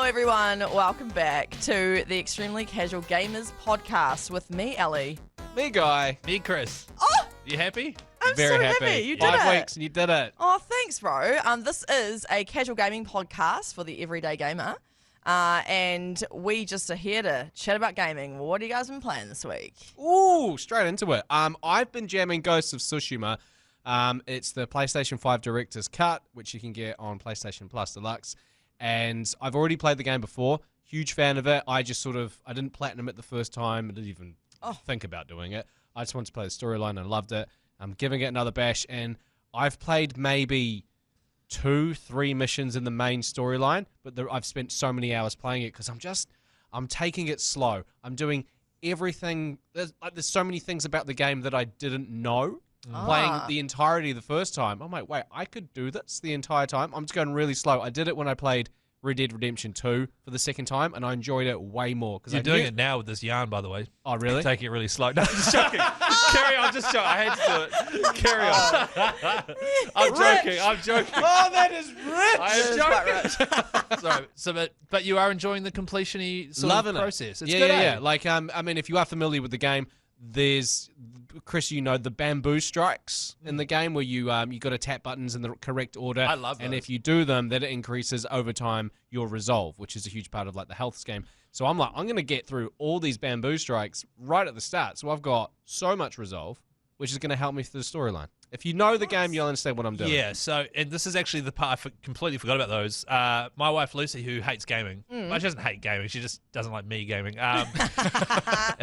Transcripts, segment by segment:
everyone. Welcome back to the Extremely Casual Gamers podcast with me, Ellie. Me, Guy. Me, Chris. Oh! You happy? I'm Very so happy. happy. You did 5 it. weeks and you did it. Oh, thanks, bro. This is a casual gaming podcast for the everyday gamer. And we just are here to chat about gaming. What have you guys been playing this week? Ooh, straight into it. I've been jamming Ghosts of Tsushima. It's the PlayStation 5 Director's Cut, which you can get on PlayStation Plus Deluxe. And I've already played the game before. Huge fan of it. I didn't platinum it the first time. I didn't even think about doing it. I just wanted to play the storyline and loved it. I'm giving it another bash. And I've played maybe 2-3 missions in the main storyline, but I've spent so many hours playing it because I'm taking it slow. I'm doing everything. There's so many things about the game that I didn't know. Playing the entirety the first time, I'm like, wait, I could do this the entire time. I'm just going really slow. I did it when I played Red Dead Redemption 2 for the second time, and I enjoyed it way more. You're doing it now with this yarn, by the way. Oh, really? Taking it really slow. No, I'm just joking. Carry on. Just joking. I had to do it. Carry on. I'm joking. Oh, that is rich. I am joking. Sorry. But you are enjoying the completion-y sort of process. It's good, yeah. Like, I mean, if you are familiar with the game, there's, Chris, you know, the bamboo strikes in the game where you got to tap buttons in the correct order. I love those. And if you do them, that it increases over time your resolve, which is a huge part of like the health game. So I'm like, I'm going to get through all these bamboo strikes right at the start. So I've got so much resolve, which is going to help me through the storyline. If you know the game, you'll understand what I'm doing. Yeah, and this is actually the part I completely forgot about those. My wife, Lucy, who hates gaming. Well, she doesn't hate gaming. She just doesn't like me gaming. And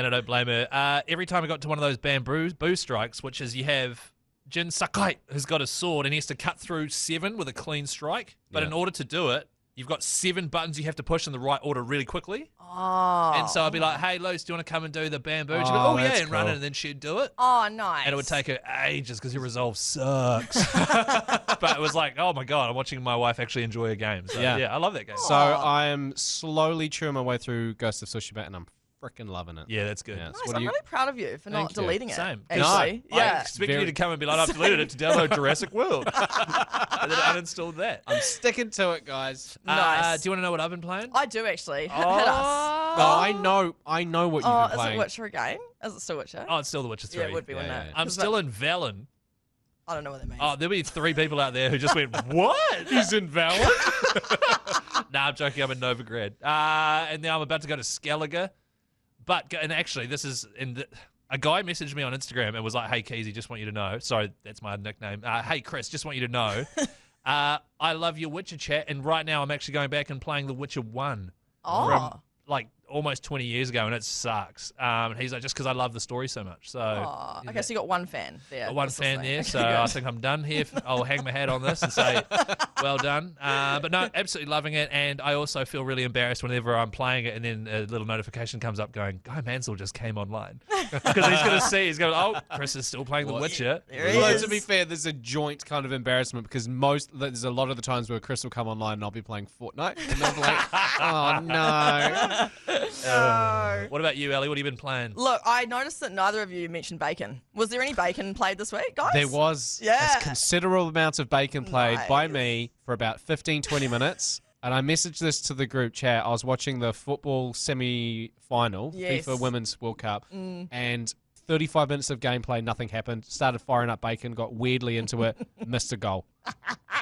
I don't blame her. Every time I got to one of those bamboo strikes, which is you have Jin Sakai, who's got a sword, and he has to cut through 7 with a clean strike. But in order to do it, you've got 7 buttons you have to push in the right order really quickly. Oh. And so I'd be like, hey, Luce, do you want to come and do the bamboo? She'd go, oh, yeah, and run it, and then she'd do it. Oh, nice. And it would take her ages because your resolve sucks. But it was like, oh my God, I'm watching my wife actually enjoy a game. So yeah, I love that game. So I am slowly chewing my way through Ghost of Tsushima, and I'm freaking loving it. Yeah, that's good. Yeah, Nice. I'm really proud of you for not deleting it. Same. Actually. I Yeah. expected you to come and be like, I've deleted it to download Jurassic World. And then uninstalled that. I'm sticking to it, guys. Nice. Do you want to know what I've been playing? I do actually. Hit us. Oh, I know what you've been Is playing. it Witcher again? Is it still Witcher? Oh, it's still The Witcher 3. Yeah, it would be, wouldn't it? I'm still in Valen. I don't know what that means. Oh, there'll be 3 people out there who just went, what? He's in Valen? Nah, I'm joking. I'm in Novigrad. And now I'm about to go to Skellige. And actually, this is a guy messaged me on Instagram and was like, hey, Keezy, just want you to know. Sorry, that's my nickname. Hey, Chris, just want you to know. I love your Witcher chat. And right now, I'm actually going back and playing The Witcher 1 from like almost 20 years ago, and it sucks. And he's like, just because I love the story so much. So okay, so you got one fan there. one fan there, so I think I'm done here. I'll hang my hat on this and say, well done. But no, absolutely loving it, and I also feel really embarrassed whenever I'm playing it and then a little notification comes up going, Guy Mansell just came online. Because he's going to see, he's going, oh, Chris is still playing The Witcher. There he Well, is. to be fair, there's a joint kind of embarrassment because there's a lot of the times where Chris will come online and I'll be playing Fortnite, and I'll be like, oh no. What about you, Ellie? What have you been playing? Look, I noticed that neither of you mentioned bacon. Was there any bacon played this week, guys? There was Yeah. a considerable amount of bacon played by Nice. me for about 15-20 minutes. And I messaged this to the group chat. I was watching the football semi-final, Yes. FIFA Women's World Cup, and 35 minutes of gameplay, nothing happened. Started firing up bacon, got weirdly into it, missed a goal.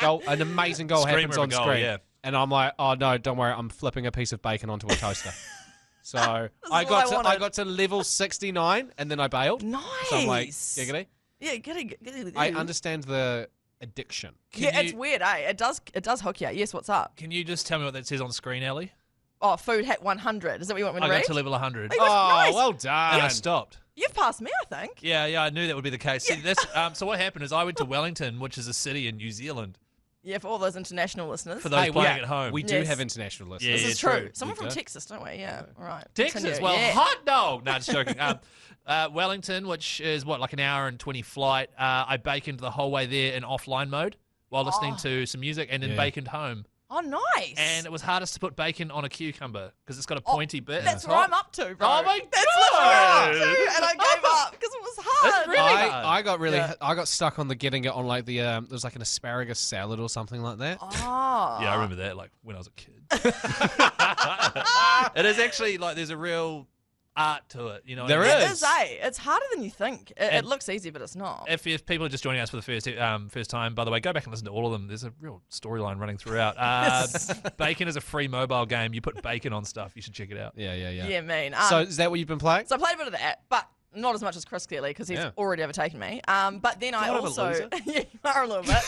An amazing goal Screamer happens of a on goal, screen. yeah. And I'm like, oh no, don't worry, I'm flipping a piece of bacon onto a toaster. So I what I wanted. got to level 69 and then I bailed. Nice. So I'm like, giggity. Yeah, get I understand the addiction. It's weird, eh? It does hook you. Yes, what's up? Can you just tell me what that says on screen, Ellie? Oh, food hit 100. Is that what you want me to I read? got to level 100. Oh, nice. well And done. I stopped. You've passed me, I think. Yeah, I knew that would be the case. See, so what happened is I went to Wellington, which is a city in New Zealand, Yeah, for all those international listeners. for those playing at home. We do Yes. have international listeners. Yeah, This is true. true. Someone We from do. Texas, don't we? Yeah. All right. Texas, Continue. well, Yeah. hot dog. No, just joking. Wellington, which is like an hour and 20 flight. I baconed the whole way there in offline mode while listening to some music, and then baconed home. Oh, nice. And it was hardest to put bacon on a cucumber because it's got a pointy bit. That's at the what top. I'm up to, bro. Oh my That's literally what I'm God. up to, and I gave up because it was hard. It's really I got really Yeah. I got stuck on the getting it on like the there was like an asparagus salad or something like that. Oh. Yeah, I remember that, like, when I was a kid. It is actually, like, there's a real art to it, you know what I There mean? It is. is, It's harder than you think. It And- looks easy, but it's not. If people are just joining us for the first time, by the way, go back and listen to all of them. There's a real storyline running throughout. Bacon is a free mobile game. You put bacon on stuff. You should check it out. Yeah. Yeah, mean. So is that what you've been playing? So I played a bit of that, but not as much as Chris clearly because he's Yeah. already overtaken me. But then I Kind of a also loser. yeah, you are a little bit.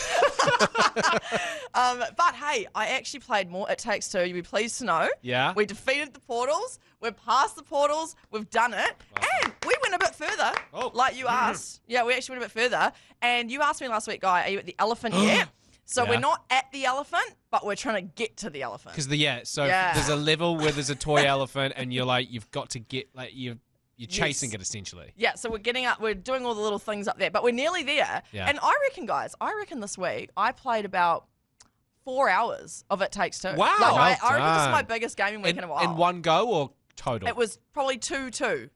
But hey, I actually played more. It Takes Two. You'd be pleased to know. Yeah. We defeated the portals. We're past the portals. We've done it, and we went a bit further. Oh. Like you asked. Yeah, we actually went a bit further. And you asked me last week, Guy, are you at the elephant yet? So Yeah. we're not at the elephant, but we're trying to get to the elephant. Because so Yeah. there's a level where there's a toy elephant, and you've got to get you're chasing Yes. it essentially. Yeah, so we're getting up, we're doing all the little things up there, but we're nearly there. Yeah. And I reckon, guys, this week I played about 4 hours of It Takes Two. Wow. Like, Well I reckon this is done. my biggest gaming week in a while. In one go or total? It was probably two.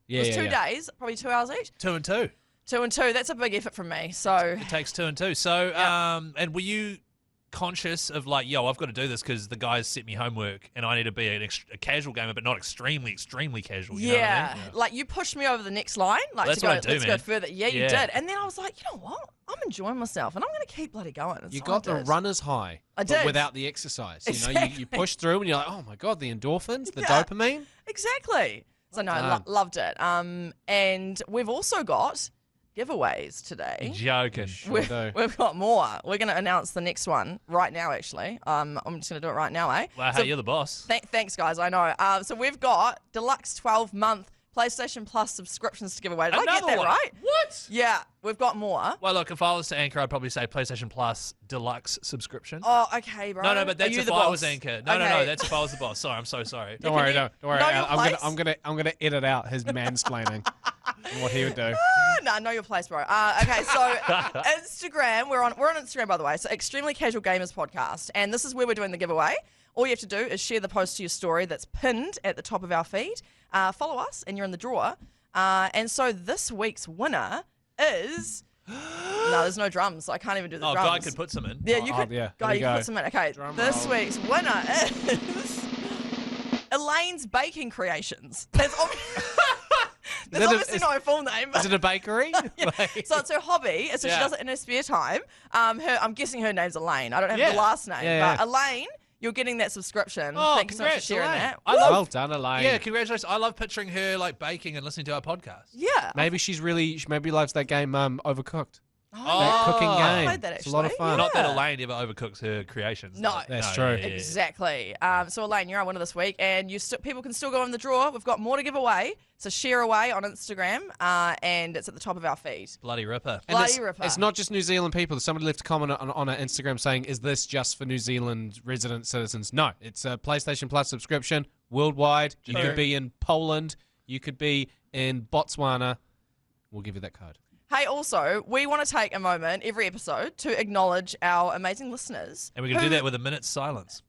Yeah, it was yeah, 2 yeah. days, probably 2 hours each. 2 and 2. 2 and 2. That's a big effort from me. So It takes 2 and 2. So, Yeah. and were you conscious of like, yo, I've got to do this because the guys set me homework and I need to be a casual gamer, but not extremely casual. You know what I mean? like you pushed me over the next line, like That's to go, what I do, let's go man. further. Yeah, you Yeah. did. And then I was like, you know what? I'm enjoying myself, and I'm going to keep bloody going. And You so got I the did. runner's high, I but did. without the exercise. You Exactly. push through and you're like, oh my god, the endorphins, the Yeah. dopamine. Exactly. So no, done. loved it. And we've also got giveaways today. Joking. Sure do. We've got more. We're going to announce the next one right now, actually. I'm just going to do it right now, eh? Well, So hey, you're the boss. thanks, guys. I know. So we've got deluxe 12-month PlayStation Plus subscriptions to give away. Did I get Another that one. right? What? Yeah, we've got more. Well, look, if I was to anchor, I'd probably say PlayStation Plus Deluxe subscription. Oh, okay, bro. No, but that's Are you if the I was boss? anchor. No, Okay. that's if I was the boss. Sorry, I'm so sorry. Don't worry, you don't worry. know your place? I'm gonna edit out his mansplaining and what he would do. No, know your place, bro. Okay, so Instagram, we're on Instagram, by the way. So Extremely Casual Gamers Podcast, and this is where we're doing the giveaway. All you have to do is share the post to your story that's pinned at the top of our feed. Follow us, and you're in the draw. And so this week's winner is no, there's no drums. So I can't even do the Oh, drums. Guy could put some in. Yeah, you could. yeah, Guy, there you you can go. put some in. Okay, Drum this roll. week's winner is Elaine's Baking Creations. There's, there's that a- obviously no full name. Is it a bakery? So it's her hobby. So Yeah. she does it in her spare time. I'm guessing her name's Elaine. I don't have Yeah. the last name, Yeah, but Elaine, you're getting that subscription. Oh, Thank you so much for congrats, sharing Elaine. that. I love. Well done, Elaine. Yeah, congratulations. I love picturing her like baking and listening to our podcast. Yeah. Maybe she loves that game Overcooked. Oh, That cooking Oh. game. played that It's a lot of actually. fun. Not that Yeah. Elaine ever overcooks her creations. No. though. That's true. yeah. Exactly. So Elaine, you're our winner this week, and people can still go in the draw. We've got more to give away. So share away on Instagram, and it's at the top of our feed. Bloody ripper. And Bloody ripper. it's not just New Zealand people. Somebody left a comment on our Instagram saying, is this just for New Zealand resident citizens? No, it's a PlayStation Plus subscription worldwide. You True. could be in Poland. You could be in Botswana. We'll give you that code. Hey, also, we want to take a moment every episode to acknowledge our amazing listeners. And we're going to do that with a minute's silence.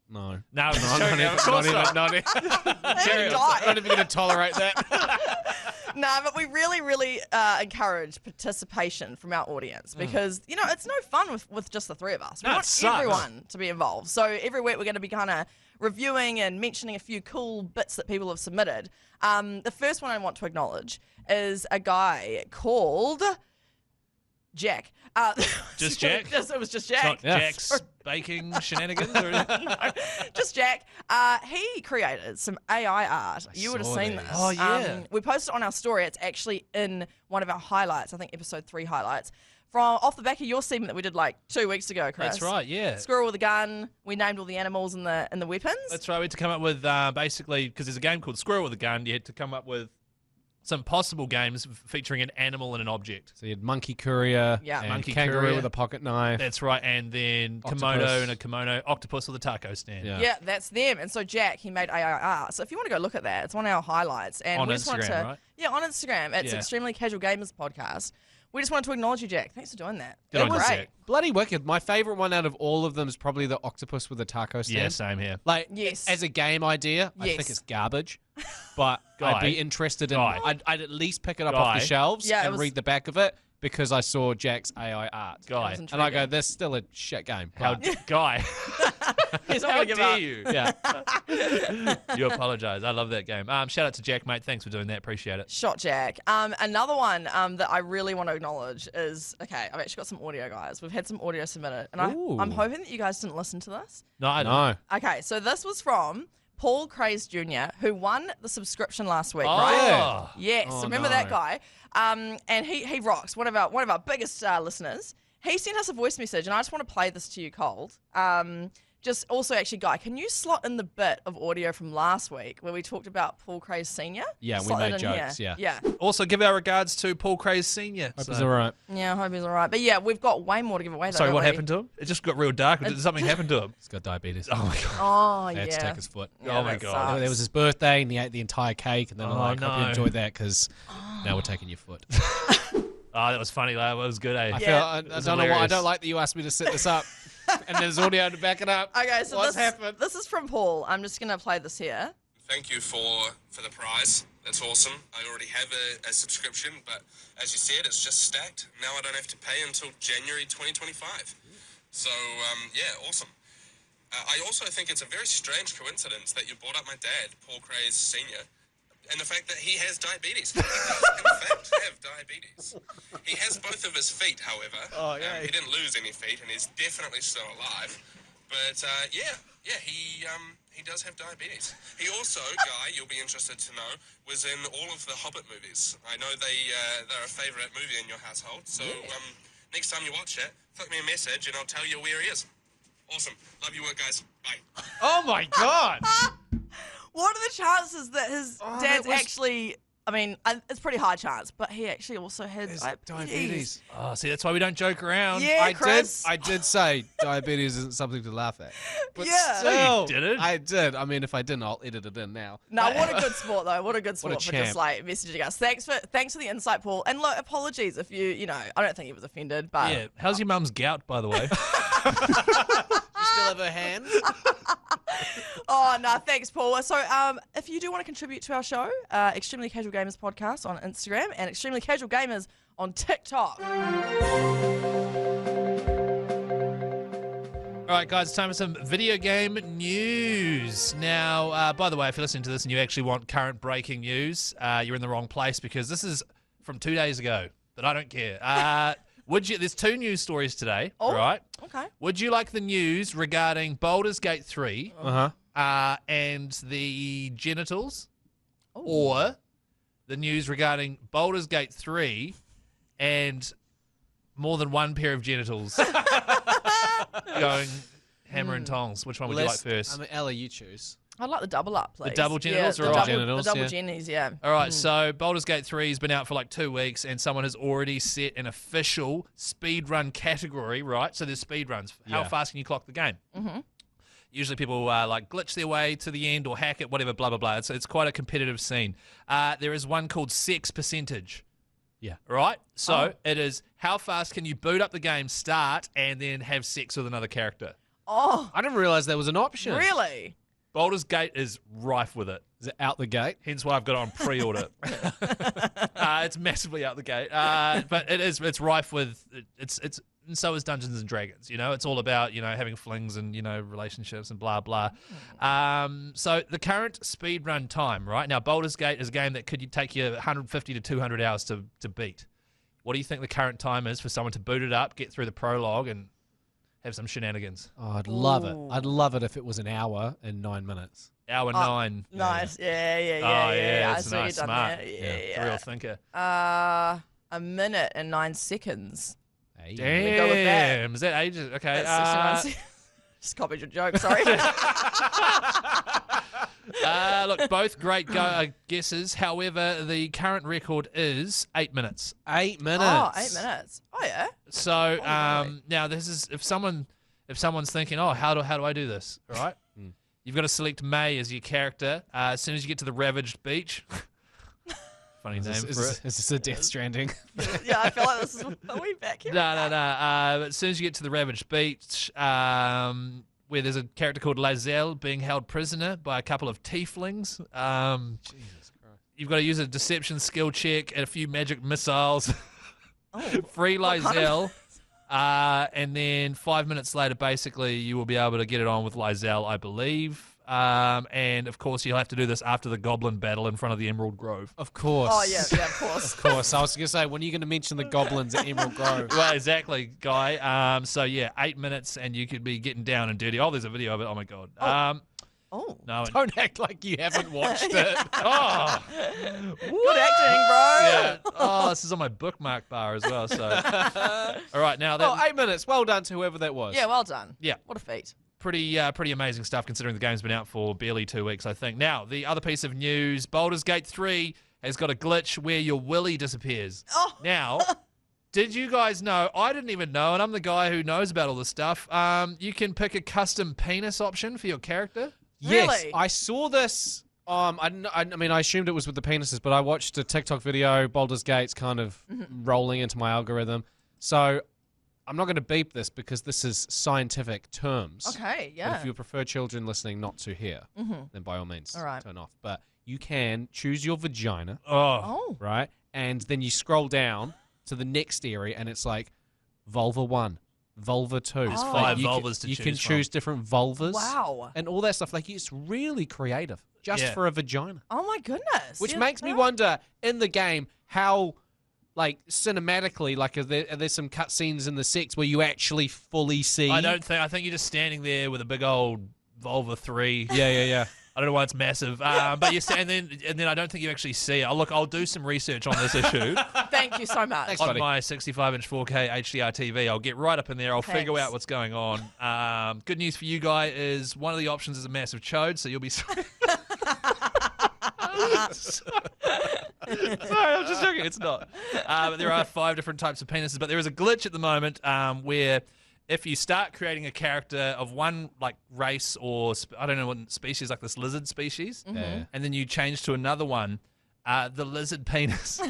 No. No, I'm just Not joking. even, Of course not. not even Seriously. not even going to tolerate that. No, but we really, really encourage participation from our audience because, it's no fun with just the three of us. We No, it want sucks. everyone to be involved. So every week we're going to be kind of reviewing and mentioning a few cool bits that people have submitted. The first one I want to acknowledge is a guy called Jack. Just Jack? It was just It's Jack. not Yeah. Jack's baking shenanigans or anything. Just Jack. He created some AI art. You would have saw seen these. this. Oh, yeah. We posted it on our story. It's actually in one of our highlights. I think episode 3 highlights. From off the back of your segment that we did like 2 weeks ago, Chris. That's right, yeah. Squirrel with a gun. We named all the animals and the weapons. That's right. We had to come up with basically, because there's a game called Squirrel with a Gun, you had to come up with some possible games featuring an animal and an object. So you had Monkey Courier, Yeah. and Monkey Kangaroo Courier. with a pocket knife. That's right. And then kimono Octopus. and a kimono, octopus with a taco stand. Yeah. Yeah, that's them. And so Jack, he made AI art. So if you want to go look at that, it's one of our highlights. And On we just wanted Instagram, to, right? Yeah, on Instagram. It's Yeah. Extremely Casual Gamers Podcast. we just wanted to acknowledge you, Jack. Thanks for doing that. Good on That you, was Jack. great. Bloody wicked. My favorite one out of all of them is probably the octopus with the taco stand. Yeah, same here. Like, Yes. as a game idea, I Yes. think it's garbage. But Guy. I'd be interested in. Guy. I'd at least pick it up off Guy. the shelves Yeah, it and was- read the back of it because I saw Jack's AI art. Guy. was And I go, intriguing. that's still a shit game. How but- Guy? He's not How gonna give dare up. you? yeah. You apologise. I love that game. Shout out to Jack, mate. Thanks for doing that. Appreciate it. Shot Jack. Another one that I really want to acknowledge is, okay, I've actually got some audio, guys. We've had some audio submitted, and Ooh. I'm hoping that you guys didn't listen to this. No, I No. Okay, so this was from Paul Craze Jr., who won the subscription last week, Oh. right? Yes, Oh, remember no. that guy? And he rocks. One of our biggest listeners. He sent us a voice message, and I just want to play this to you cold. Just also, actually, Guy, can you slot in the bit of audio from last week where we talked about Paul Craze Senior? Yeah, we Slot made it in jokes, here. yeah. Yeah. Also, give our regards to Paul Craze Senior. Hope So- it's all right. Yeah, I hope he's all right. But yeah, we've got way more to give away. Though, Sorry, don't what we? happened to him? It just got real dark. Did something happen to him? He's got diabetes. Oh my god! Oh, They had to yeah. take his foot. Yeah, Oh my that God. sucks. It was his birthday, and he ate the entire cake, and then I'm Oh, like, hope you no. enjoyed that because now we're taking your foot. Oh, that was funny. That was good. Eh? I Yeah. feel I was don't know why. I hilarious. don't like that you asked me to set this up, and there's audio to back it up. Okay, so What's happened? this is from Paul. I'm just going to play this here. Thank you for the prize. That's awesome. I already have a subscription, but as you said, it's just stacked. Now I don't have to pay until January 2025. So, yeah, awesome. I also think it's a very strange coincidence that you brought up my dad, Paul Craze Sr., and the fact that he has diabetes. He does, in fact, have diabetes. He has both of his feet, however. Oh, yeah. He didn't lose any feet, and he's definitely still alive. But, he does have diabetes. He also, Guy, you'll be interested to know, was in all of the Hobbit movies. I know they're a favourite movie in your household, so next time you watch it, flick me a message and I'll tell you where he is. Awesome. Love your work, guys. Bye. Oh my god! What are the chances that his Oh, dad's that was- actually... I mean, it's pretty high chance, but he actually also had There's diabetes. diabetes. Oh, see, that's why we don't joke around. Yeah, Chris. I did say diabetes isn't something to laugh at. But Yeah. still, You didn't? I did. I mean, if I didn't, I'll edit it in now. No, what a good sport though. What a good What a sport for champ. just like messaging us. Thanks for the insight, Paul. And look, apologies if you know, I don't think he was offended, but Yeah. How's your mum's gout, by the way? You still have a hand? oh no, thanks, Paul. So if you do want to contribute to our show, Extremely Casual Gamers Podcast on Instagram and Extremely Casual Gamers on TikTok. All right, guys, it's time for some video game news. Now, by the way, if you're listening to this and you actually want current breaking news, you're in the wrong place because this is from 2 days ago, but I don't care. There's two news stories today, Oh. right? Okay. Would you like the news regarding Baldur's Gate 3 Uh-huh. and the genitals, Oh. or the news regarding Baldur's Gate 3 and more than one pair of genitals going hammer and tongs? Which one would you like first? I mean, Ellie, you choose. I'd like the double up, please. double genitals yeah, or the all double, genitals, the double yeah. jennies, yeah. All right, so Baldur's Gate 3 has been out for like 2 weeks, and someone has already set an official speedrun category, right? So there's speedruns. How Yeah. fast can you clock the game? Mm-hmm. Usually people like glitch their way to the end or hack it, whatever, blah, blah, blah. It's quite a competitive scene. There is one called sex percentage. Yeah. Right? So it is how fast can you boot up the game, start, and then have sex with another character? Oh, I didn't realize there was an option. really? Baldur's Gate is rife with it. Is it out the gate? Hence why I've got it on pre-order. It's massively out the gate, but it's rife with it's and so is Dungeons and Dragons. You know, it's all about having flings and relationships and blah blah. So the current speedrun time right now, Baldur's Gate is a game that could take you 150 to 200 hours to beat. What do you think the current time is for someone to boot it up, get through the prologue, and have some shenanigans? Oh, I'd love it. Ooh. I'd love it if it was an hour and 9 minutes. Hour 9. Nice. Yeah. Oh yeah, I it's see what nice, you've done smart. there. It's a real thinker. A minute and 9 seconds. Hey. go with that. Damn, is that ages? Okay. That's 69 Just copied your joke, sorry. Look, both great guesses. However, the current record is 8 minutes. 8 minutes. Oh, 8 minutes. Oh, yeah. So right. now this is if someone's thinking, oh, how do I do this? Right? You've got to select May as your character. As soon as you get to the ravaged beach, Funny name Is for this, it. is this a Death Stranding? Yeah, I feel like this is a wee back here. No. As soon as you get to the Ravaged Beach, where there's a character called Lazelle being held prisoner by a couple of tieflings. Jesus Christ. You've got to use a deception skill check and a few magic missiles. Oh, Free what kind of- Lazelle. And then 5 minutes later, basically, you will be able to get it on with Lazelle, I believe. And, of course, you'll have to do this after the goblin battle in front of the Emerald Grove. Of course. Oh, yeah, of course. Of course. I was going to say, when are you going to mention the goblins at Emerald Grove? Well, exactly, Guy. So, yeah, 8 minutes and you could be getting down and dirty. Oh, there's a video of it. Oh, my God. Oh, No. Don't act like you haven't watched it. Oh, good acting, bro. yeah. Oh, this is on my bookmark bar as well. So, all right, now that Oh, 8 minutes. Well done to whoever that was. Yeah, well done. Yeah. What a feat. pretty amazing stuff considering the game's been out for barely 2 weeks, I think. Now, the other piece of news, Baldur's Gate 3 has got a glitch where your willy disappears. Oh. Now, did you guys know? I didn't even know, and I'm the guy who knows about all this stuff. You can pick a custom penis option for your character. Yes, Really? I saw this. I mean, I assumed it was with the penises, but I watched a TikTok video, Baldur's Gate's kind of rolling into my algorithm. So I'm not going to beep this because this is scientific terms. Okay, But yeah. if you prefer children listening not to hear, then by all means, All right. turn off. But you can choose your vagina, Oh. Oh. right? And then you scroll down to the next area, and it's like vulva 1, vulva 2. There's Like, five you vulvas to You choose can from. choose different vulvas. Wow. And all that stuff. Like, it's really creative just Yeah. for a vagina. Oh my goodness. Which Yeah, makes me no. wonder, in the game, how, like, cinematically, like, are there some cutscenes in the sex where you actually fully see? I think you're just standing there with a big old Volva 3. Yeah. I don't know why it's massive, but you and then I don't think you actually see it. I'll do some research on this issue Thank you so much. Thanks, on buddy. my 65-inch 4K HDR TV. I'll get right up in there. I'll figure Thanks. out what's going on. Good news for you, Guy, is one of the options is a massive chode, so you'll be. Sorry, I'm just joking. It's not. But there are 5 different types of penises. But there is a glitch at the moment where if you start creating a character of one like race or I don't know what species, like this lizard species, Yeah. and then you change to another one, the lizard penis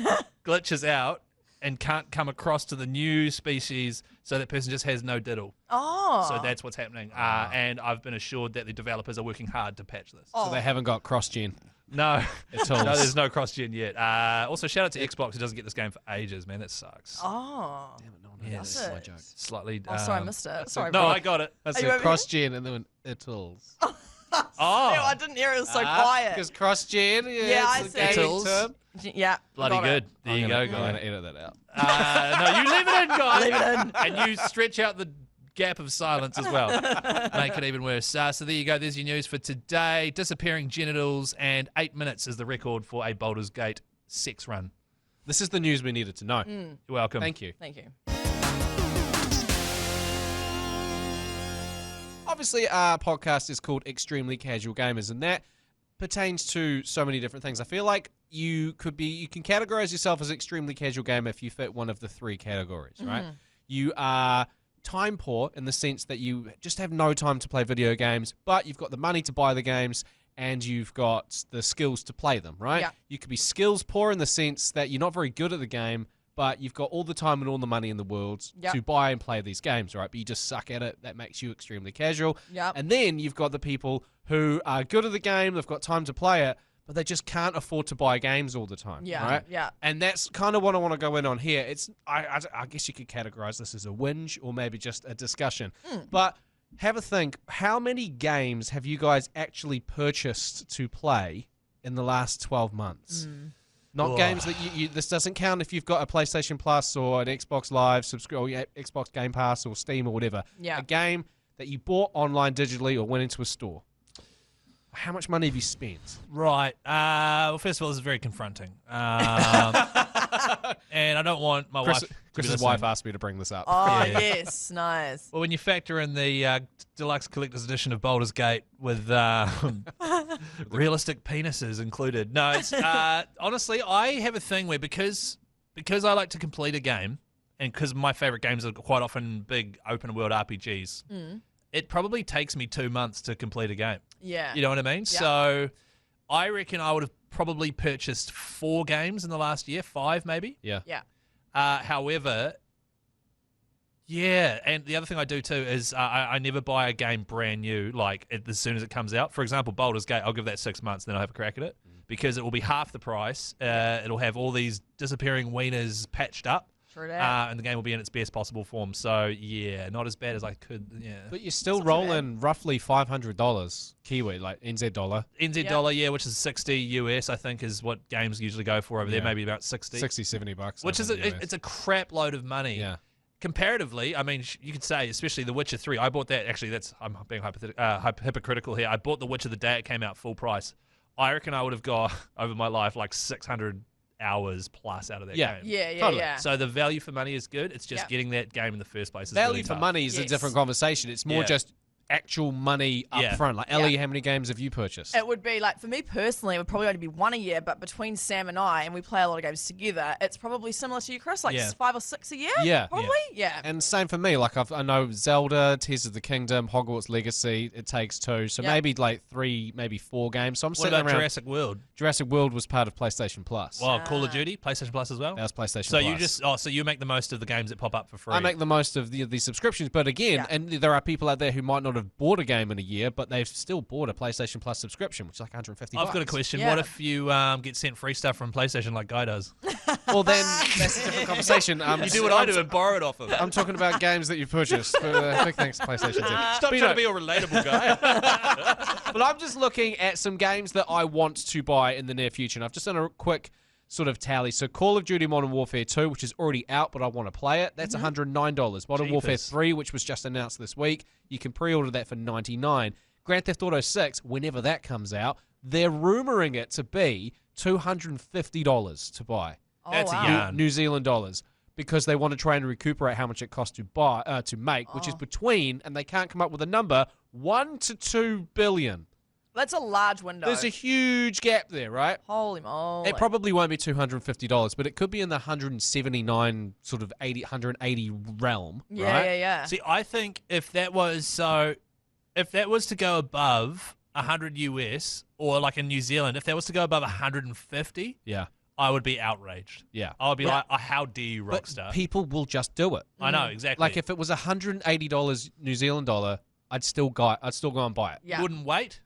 glitches out and can't come across to the new species, so that person just has no diddle. Oh. So that's what's happening. And I've been assured that the developers are working hard to patch this. Oh. So they haven't got cross-gen. No, It's no, all- there's no cross-gen yet. Also, shout out to Xbox who doesn't get this game for ages, man. That sucks. Oh. Damn it, no one Yeah, knows. that's my it. joke. Slightly. Oh, sorry, I missed it. Sorry, No, bro. I got it. I Are you said over here? cross-gen and then Ittles. Oh, Ew, I didn't hear it. It was so quiet. Because cross-gen, Yeah, I it's a see. gay Ittles. term. Yeah. bloody got good. it. There you go, I'm guy. going to edit that out. No, you leave it in, guy. Leave it in. And you stretch out the gap of silence as well. Make it even worse. So there you go. There's your news for today. Disappearing genitals, and 8 minutes is the record for a Baldur's Gate 6 run. This is the news we needed to know. You're welcome. Thank you. Thank you. Obviously, our podcast is called Extremely Casual Gamers, and that pertains to so many different things. I feel like you can categorize yourself as extremely casual gamer if you fit one of the 3 categories, right? You are time poor in the sense that you just have no time to play video games, but you've got the money to buy the games and you've got the skills to play them, right? Yeah. You could be skills poor in the sense that you're not very good at the game, but you've got all the time and all the money in the world Yep. to buy and play these games, right? But you just suck at it. That makes you extremely casual. Yep. And then you've got the people who are good at the game, they've got time to play it, but they just can't afford to buy games all the time. Yeah, Right? yeah. And that's kind of what I want to go in on here. It's I guess you could categorize this as a whinge or maybe just a discussion. But have a think. How many games have you guys actually purchased to play in the last 12 months? Not Ugh. games that you. This doesn't count if you've got a PlayStation Plus or an Xbox Live or Xbox Game Pass or Steam or whatever. Yeah. A game that you bought online digitally or went into a store. How much money have you spent? Right. Well, first of all, this is very confronting. And I don't want my wife to be Chris's listening. wife asked me to bring this up. Oh, Yeah. yes. Nice. Well, when you factor in the deluxe collector's edition of Baldur's Gate with realistic penises included. No, it's, honestly, I have a thing where because I like to complete a game, and because my favorite games are quite often big open world RPGs, it probably takes me 2 months to complete a game. Yeah. You know what I mean? Yeah. So I reckon I would have probably purchased 4 games in the last year, 5 maybe. Yeah. Yeah. However, yeah, and the other thing I do too is I never buy a game brand new, like as soon as it comes out. For example, Baldur's Gate, I'll give that 6 months, then I'll have a crack at it because it will be half the price. It'll have all these disappearing wieners patched up. True that. And the game will be in its best possible form. So, yeah, not as bad as I could. Yeah. But you're still It's not too rolling roughly $500 Kiwi, like NZ dollar. NZ Yeah. dollar, yeah, which is 60 US, I think, is what games usually go for over there, Yeah. maybe about 60. 60, 70 bucks. Which is it's a crap load of money. Yeah. Comparatively, I mean, you could say, especially The Witcher 3. I bought that. Actually, I'm being hypocritical here. I bought The Witcher the day it came out full price. I reckon I would have got over my life like 600 hours plus out of that Yeah. game. Yeah, yeah, Totally. yeah. So the value for money is good. It's just Yeah. getting that game in the first place is Value really for tough. money is a Yes. different conversation. It's more Yeah. just actual money up Yeah. front. Like, Ellie, how many games have you purchased? It would be like, for me personally, it would probably only be 1 a year, but between Sam and I, and we play a lot of games together, it's probably similar to you, Chris, like Yeah. 5 or 6 a year? Yeah. Probably? Yeah. And same for me. Like, I know Zelda, Tears of the Kingdom, Hogwarts Legacy, It Takes Two. So Yeah. maybe like 3, maybe 4 games. So I'm What sitting about around. Jurassic World? Jurassic World was part of PlayStation Plus. Well, Call of Duty, PlayStation Plus as well. That was PlayStation So Plus. so you make the most of the games that pop up for free. I make the most of the subscriptions, but again, Yeah. and there are people out there who might not have bought a game in a year, but they've still bought a PlayStation Plus subscription, which is like 150 I've bucks. got a question. Yeah. What if you get sent free stuff from PlayStation like Guy does? Well, then that's a different conversation. You do what I do and borrow it off him. I'm talking about games that you've purchased. Big thanks to PlayStation 2. Stop But, you trying know, to be a relatable guy. But I'm just looking at some games that I want to buy in the near future, and I've just done a quick sort of tally. So Call of Duty Modern Warfare 2, which is already out, but I want to play it, that's $109. Modern Warfare Jeepers. 3, which was just announced this week, you can pre-order that for $99. Grand Theft Auto 6, whenever that comes out, they're rumoring it to be $250 to buy. Oh, That's a wow. yarn. New Zealand dollars. Because they want to try and recuperate how much it costs to buy to make, which is between, and they can't come up with a number, 1 to 2 billion. That's a large window. There's a huge gap there, right? Holy moly. It probably won't be $250, but it could be in the 179 sort of 180 realm, Yeah, right? yeah, yeah. See, I think if that was to go above 100 US or like in New Zealand, if that was to go above 150, Yeah, I would be outraged. yeah. I would be Yeah. like, oh, how dare you, But Rockstar? people will just do it. I know exactly. Like if it was $180 New Zealand dollar, I'd still go and buy it. Yeah. Wouldn't wait.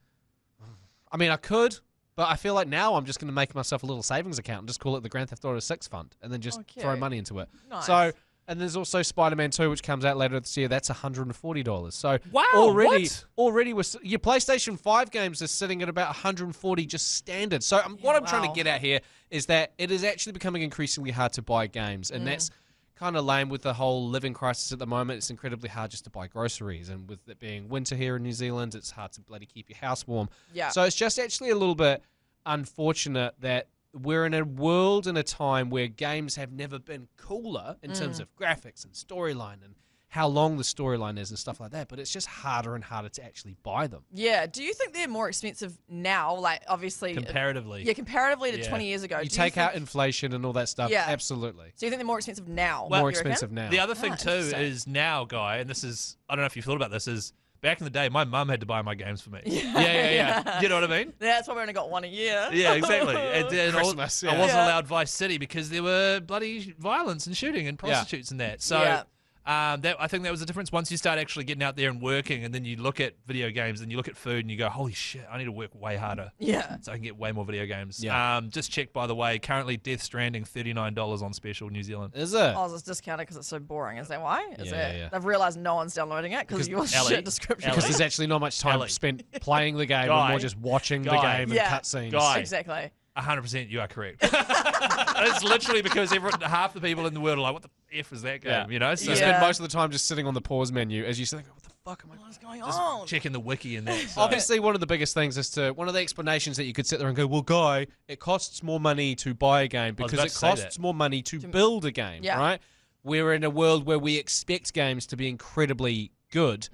I mean, I could, but I feel like now I'm just going to make myself a little savings account and just call it the Grand Theft Auto 6 fund and then just throw Okay. money into it. Nice. So, and there's also Spider-Man 2, which comes out later this year. That's $140. So Wow, already, what? already your PlayStation 5 games are sitting at about 140 just standard. So what I'm trying to wow. get at here is that it is actually becoming increasingly hard to buy games, and that's kind of lame with the whole living crisis at the moment. It's incredibly hard just to buy groceries, and with it being winter here in New Zealand, it's hard to bloody keep your house warm. Yeah. So it's just actually a little bit unfortunate that we're in a world and a time where games have never been cooler in terms of graphics and storyline and how long the storyline is and stuff like that, but it's just harder and harder to actually buy them. Yeah. Do you think they're more expensive now? Like, obviously. Comparatively. Yeah, comparatively to Yeah. 20 years ago. You Do take think, out inflation and all that stuff, Yeah. absolutely. So you think they're more expensive now? Well, More you reckon? expensive now. The other thing, too, interesting. is now, Guy, and this is, I don't know if you've thought about this, is back in the day, my mum had to buy my games for me. yeah. You know what I mean? Yeah, that's why we only got 1 a year. Yeah, exactly. And Christmas, I yeah. wasn't Yeah. allowed Vice City because there were bloody violence and shooting and prostitutes and that. So Yeah. I think that was the difference. Once you start actually getting out there and working, and then you look at video games and you look at food and you go, holy shit, I need to work way harder. Yeah. So I can get way more video games. Yeah. Just check, by the way, currently Death Stranding, $39 on special New Zealand. Is it? Oh, it's discounted because it's so boring. Is that why? Is Yeah, it? yeah. They've realised no one's downloading it because of your Ellie- shit description. Because Ellie. there's actually not much time Ellie. spent playing the game and Guy. more just watching the Guy. game Yeah. and cutscenes. Guy. Exactly. 100% you are correct. It's literally because half the people in the world are like, what the F is that game? Yeah. You know? You So Yeah. spend most of the time just sitting on the pause menu as you think, what the fuck am I What's going just on? checking the wiki and that. So. Obviously, one of the biggest things is one of the explanations that you could sit there and go, well, Guy, it costs more money to buy a game was because about it to say costs that. more money to build a game, Yeah. right? We're in a world where we expect games to be incredibly good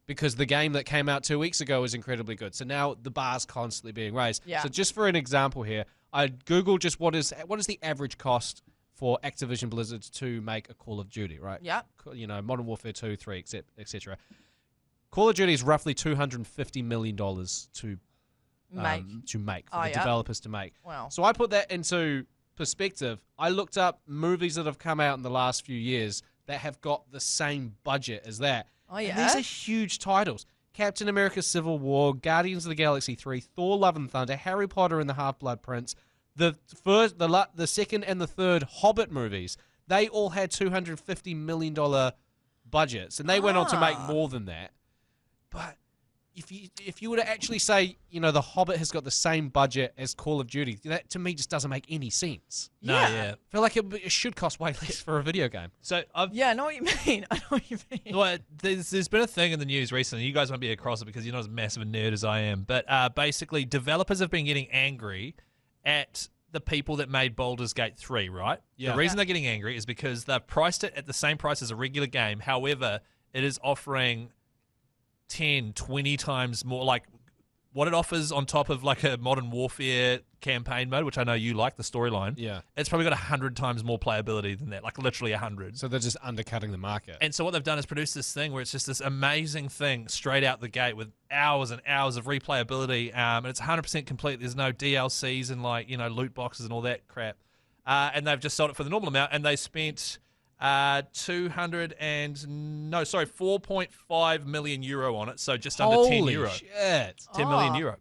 because the game that came out 2 weeks ago is incredibly good. So now the bar's constantly being raised. Yeah. So just for an example here, I Googled just what is the average cost for Activision Blizzard to make a Call of Duty, right? Yeah. You know, Modern Warfare 2, 3, etc. Call of Duty is roughly $250 million to Make. for the developers to make. Wow. So I put that into perspective. I looked up movies that have come out in the last few years that have got the same budget as that. Oh, yeah? And these are huge titles. Captain America Civil War, Guardians of the Galaxy 3, Thor Love and Thunder, Harry Potter and the Half-Blood Prince, the second and the third Hobbit movies. They all had $250 million budgets, and they went on to make more than that. But if you were to actually say, The Hobbit has got the same budget as Call of Duty, that to me just doesn't make any sense. No, yeah. I feel like it should cost way less for a video game. So I know what you mean. I know what you mean. Well, there's been a thing in the news recently. You guys won't be across it because you're not as massive a nerd as I am. But basically, developers have been getting angry at the people that made Baldur's Gate 3, right? Yeah. The reason they're getting angry is because they've priced it at the same price as a regular game. However, it is offering 10, 20 times more, like what it offers on top of like a Modern Warfare campaign mode, which I know you like, the storyline. Yeah. It's probably got 100 times more playability than that, like literally 100. So they're just undercutting the market. And so what they've done is produce this thing where it's just this amazing thing straight out the gate with hours and hours of replayability, and it's 100% complete. There's no DLCs and loot boxes and all that crap. And they've just sold it for the normal amount, and they spent 4.5 million euro on it, so just under 10 euro. Shit. 10 million euro.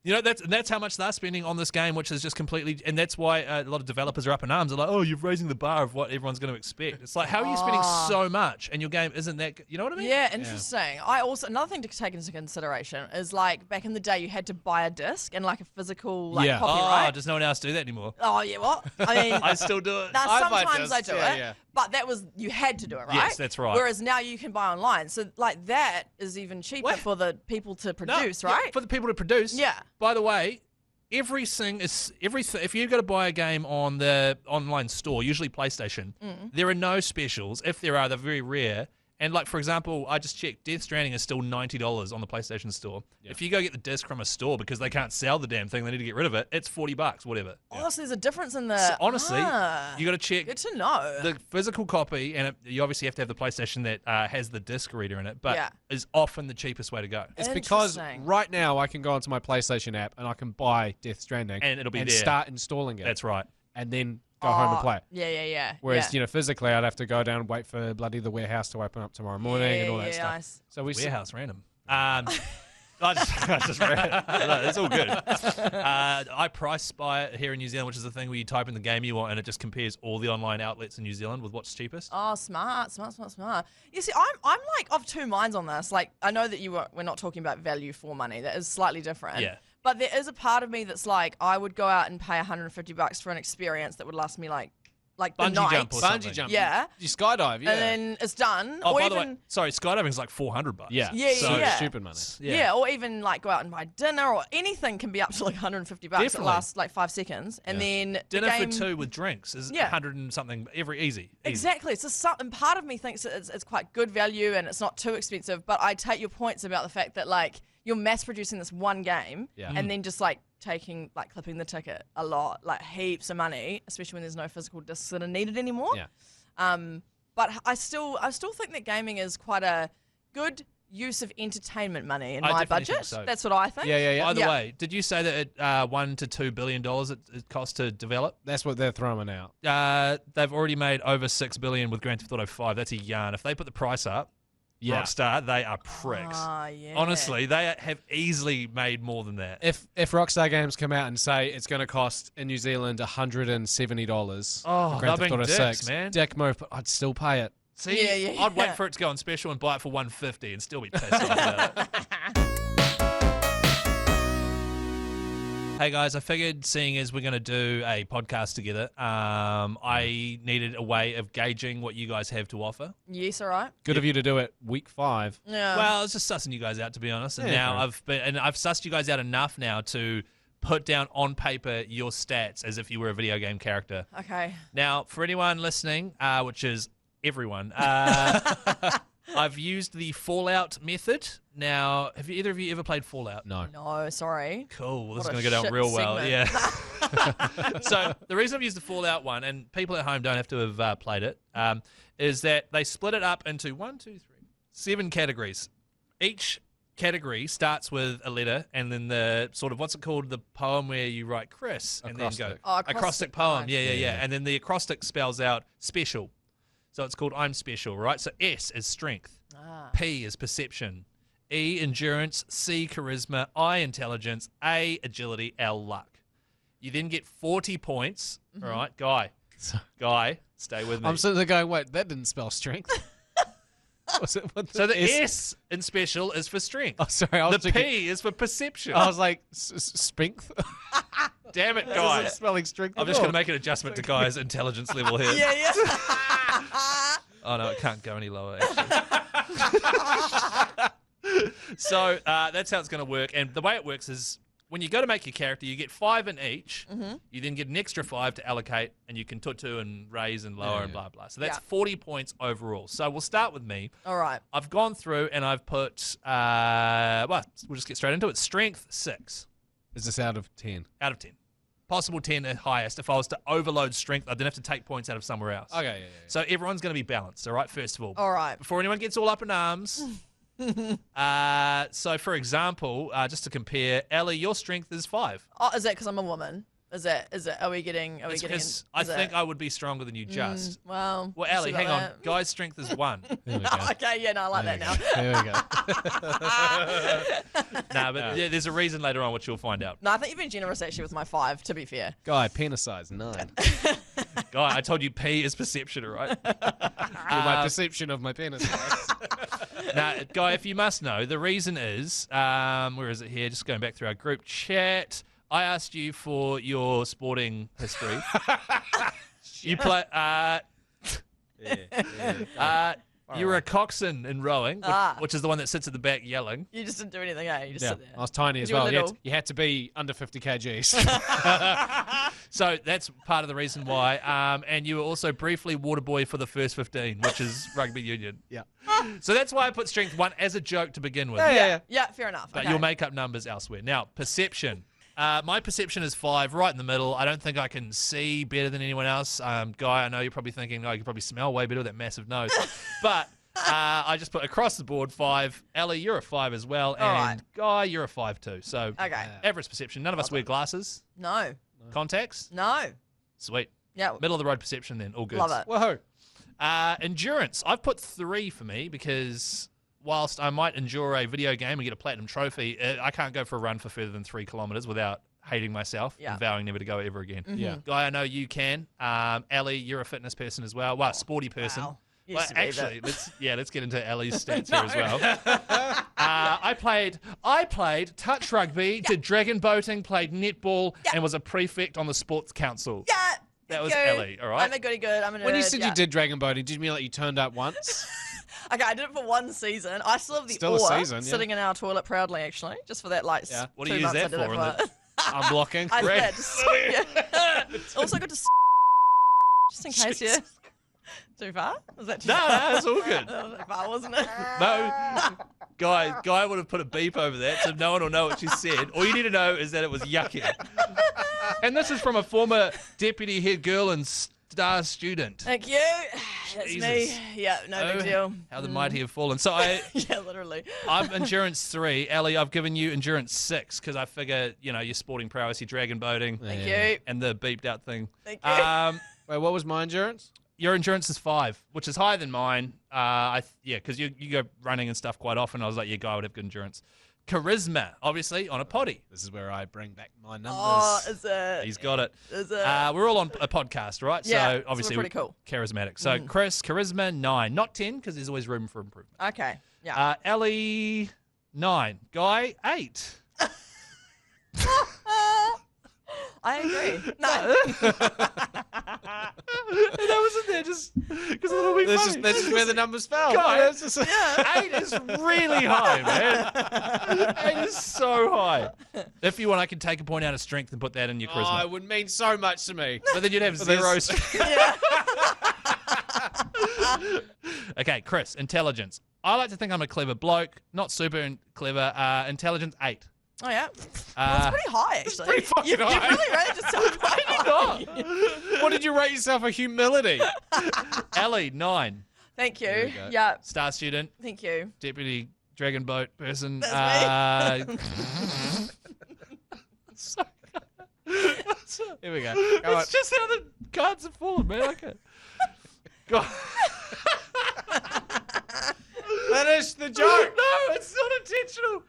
That's how much they're spending on this game, which is just completely, and that's why a lot of developers are up in arms. They're like, oh, you're raising the bar of what everyone's going to expect. It's like, how are you spending so much and your game isn't that good? You know what I mean? Yeah, interesting. I also, another thing to take into consideration is like back in the day you had to buy a disc and like a physical copy, right? Does no one else do that anymore? Oh, yeah, what? I mean, I still do it. now, sometimes I do it, yeah. but that was, you had to do it, right? Yes, that's right. Whereas now you can buy online. So like that is even cheaper for the people to produce, right? Yeah, for the people to produce. Yeah. By the way, everything, if you go to buy a game on the online store, usually PlayStation, there are no specials. If there are, they're very rare. And like, for example, I just checked, Death Stranding is still $90 on the PlayStation Store. Yeah. If you go get the disc from a store because they can't sell the damn thing, they need to get rid of it, it's $40, whatever. Oh, so there's a difference in the... So honestly, you got to check... Good to know. The physical copy, and you obviously have to have the PlayStation that has the disc reader in it, but is often the cheapest way to go. It's because right now I can go onto my PlayStation app and I can buy Death Stranding and it'll be there. Start installing it. That's right. And then go home and play it. Yeah. Whereas, physically I'd have to go down and wait for bloody the warehouse to open up tomorrow morning and all that stuff. Nice. So we warehouse random. I just read it. It's all good. I price spy it here in New Zealand, which is the thing where you type in the game you want and it just compares all the online outlets in New Zealand with what's cheapest. Oh, smart. You see, I'm like of two minds on this. Like, I know that we're not talking about value for money. That is slightly different. Yeah. But there is a part of me that's like, I would go out and pay $150 for an experience that would last me like the Bungee night. jump or something. Bungee jump. Yeah. You skydive, yeah. And then it's done. Oh, or by even, the way, sorry, skydiving's like $400. Yeah. Yeah. Stupid money. Yeah, or even like go out and buy dinner or anything can be up to like $150. Definitely. It lasts like 5 seconds. And then dinner the game, for two with drinks is 100 and something easy. Exactly. So and part of me thinks it's quite good value and it's not too expensive, but I take your points about the fact that like you're mass producing this one game and then just like clipping the ticket a lot, like heaps of money, especially when there's no physical discs that are needed anymore. Yeah. But I still think that gaming is quite a good use of entertainment money in my budget. Think so. That's what I think. Yeah. By the way, did you say that at $1 to $2 billion it costs to develop? That's what they're throwing out. They've already made over $6 billion with Grand Theft Auto 5. That's a yarn. If they put the price up, Rockstar, they are pricks. Honestly, they have easily made more than that. If Rockstar Games come out and say it's going to cost in New Zealand $170 for Grand Theft Auto 6, man. dick move, but I'd still pay it. See, I'd wait for it to go on special and buy it for $150 and still be pissed off about it. Hey guys, I figured seeing as we're going to do a podcast together, I needed a way of gauging what you guys have to offer. Yes, all right. Good of you to do it week 5. Yeah. Well, I was just sussing you guys out, to be honest. And now I've sussed you guys out enough now to put down on paper your stats as if you were a video game character. Okay. Now, for anyone listening, which is everyone, I've used the Fallout method. Now, have either of you ever played Fallout? No. No, sorry. Cool. Well, this What is a going to go down shit real well. segment. Yeah. So the reason I've used the Fallout one, and people at home don't have to have played it, is that they split it up into 7 categories. Each category starts with a letter, and then the sort of, what's it called, the poem where you write Chris, and then go acrostic poem. Yeah. And then the acrostic spells out special. So it's called I'm special, right? So S is strength, P is perception, E endurance, C charisma, I intelligence, A agility, L luck. You then get 40 points. All right, Guy, stay with me. I'm sitting there going, wait, that didn't spell strength. So the S in special is for strength. Oh, sorry. I was the thinking, P is for perception. I was like, strength? Damn it, That Guy. isn't spelling strength. I'm just going to make an adjustment to Guy's intelligence level here. Yeah. Oh, no, it can't go any lower, actually. So that's how it's going to work. And the way it works is when you go to make your character, you get 5 in each. You then get an extra 5 to allocate, and you can tutu and raise and lower and blah, blah. So that's 40 points overall. So we'll start with me. All right. I've gone through and I've put, we'll just get straight into it. Strength 6. Is this out of 10? Out of 10. Possible 10 at highest. If I was to overload strength, I then have to take points out of somewhere else. Okay, yeah. So everyone's going to be balanced, all right, first of all. All right. Before anyone gets all up in arms. So, for example, just to compare, Ellie, your strength is 5. Oh, is that because I'm a woman? Is it? Are we getting? It's because I think I would be stronger than you just. Well, Ellie, hang on. that. Guy's strength is 1. There we go. Okay, yeah, no, I like that now. There we go. Nah, but there's a reason later on which you'll find out. No, I think you've been generous actually with my 5. To be fair. Guy, penis size 9. Guy, I told you P is perception, all right? My perception of my penis size. Now, Guy, if you must know, the reason is, where is it here? Just going back through our group chat. I asked you for your sporting history. You play. You were a coxswain in rowing, which is the one that sits at the back yelling. You just didn't do anything, eh? You just sit there. I was tiny as You were well. little. You had to be under 50 kgs. So that's part of the reason why. And you were also briefly water boy for the first 15, which is rugby union. Yeah. So that's why I put strength 1 as a joke to begin with. Yeah, fair enough. But okay. you'll make up numbers elsewhere. Now, perception. My perception is 5, right in the middle. I don't think I can see better than anyone else. Guy, I know you're probably thinking, you can probably smell way better with that massive nose. But I just put across the board 5. Ellie, you're a 5 as well. All and Guy, you're a 5 too. So Okay. average perception. None of us wear glasses. No. Contacts. No. Sweet. Yeah. Middle of the road perception then. All good. Love it. Whoa. Endurance. I've put 3 for me because whilst I might endure a video game and get a platinum trophy, I can't go for a run for further than 3 kilometers without hating myself and vowing never to go ever again. Yeah. Guy, I know you can. Ellie, you're a fitness person as well. Well, sporty person. Wow. You Well, used to be actually, that. let's get into Ellie's stats here as well. I played touch rugby, did dragon boating, played netball, and was a prefect on the sports council. Yeah. That thank was you. Ellie, all right? I'm a goody good. I'm a nerd. When you said yeah. you did dragon boating, did you mean like you turned up once? Okay, I did it for 1 season. I still have the Still a oar season, yeah. sitting in our toilet proudly, actually, just for that, like, Yeah. What do 2 you use months that I did for? it for. Unblocking? I Great. did. Also got to just in case you too far. Was that too No, far? it's all good. That was far, wasn't it? No, Guy would have put a beep over that, so no one will know what she said. All you need to know is that it was yucky. And this is from a former deputy head girl and star student. Thank you. That's Jesus. me. Yeah, no big deal. How the mighty have fallen. So Yeah, literally. I've endurance 3. Ellie, I've given you endurance 6 because I figure, your sporting prowess, your dragon boating, Thank you. and the beeped out thing. Thank you. Wait, what was my endurance? Your endurance is 5, which is higher than mine. Because you go running and stuff quite often. I was like, Guy would have good endurance. Charisma, obviously, on a potty. This is where I bring back my numbers. Oh, is it? He's got it. Is it? We're all on a podcast, right? Yeah, So so obviously we're pretty cool. charismatic. So Chris, charisma 9, not 10 because there's always room for improvement. Okay. Yeah. Ellie 9, Guy 8. I agree. No. That wasn't there just because it'll be funny. That's just where the numbers fell. Guy, That's just- 8 is really high, man. 8 is so high. If you want, I can take a point out of strength and put that in your charisma. Oh, it would mean so much to me. But then you'd have For 0 this. strength. Yeah. Okay, Chris, intelligence. I like to think I'm a clever bloke, not super clever. Intelligence 8. Oh, yeah. That's pretty high, actually. pretty fucking you high. really rated yourself quite high. What did you rate yourself a humility? Ellie 9. Thank There we you. go. Yeah. Star student, Thank you. deputy dragon boat person. That's So- Here we go. Come on. It's just how the cards have fallen, man. Okay. God. Finish the joke. No, it's not intentional.